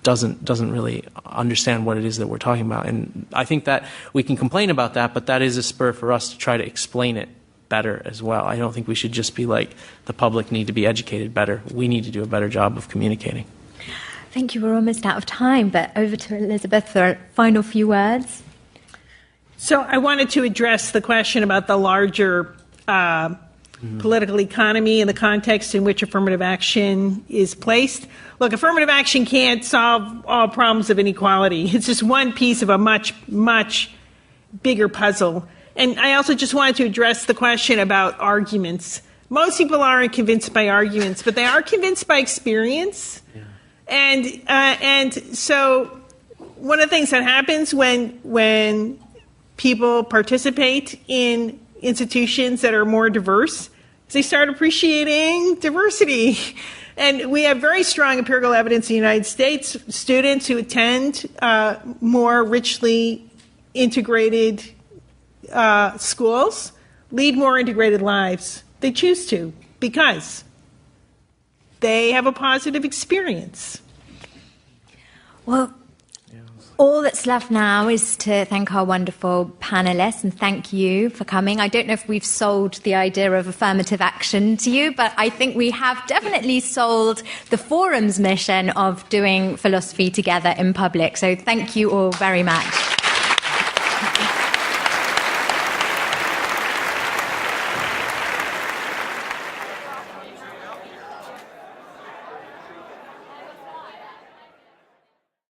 doesn't really understand what it is that we're talking about. And I think that we can complain about that, but that is a spur for us to try to explain it better as well. I don't think we should just be like, the public need to be educated better. We need to do a better job of communicating. Thank you. We're almost out of time, but over to Elizabeth for a final few words. So I wanted to address the question about the larger political economy and the context in which affirmative action is placed. Look, affirmative action can't solve all problems of inequality. It's just one piece of a much, much bigger puzzle. And I also just wanted to address the question about arguments. Most people aren't convinced by arguments, but they are convinced by experience. Yeah. And so one of the things that happens when people participate in institutions that are more diverse is they start appreciating diversity. And we have very strong empirical evidence in the United States. Students who attend more richly integrated schools lead more integrated lives. They choose to because they have a positive experience. Well, all that's left now is to thank our wonderful panelists and thank you for coming. I don't know if we've sold the idea of affirmative action to you, but I think we have definitely sold the forum's mission of doing philosophy together in public. So thank you all very much.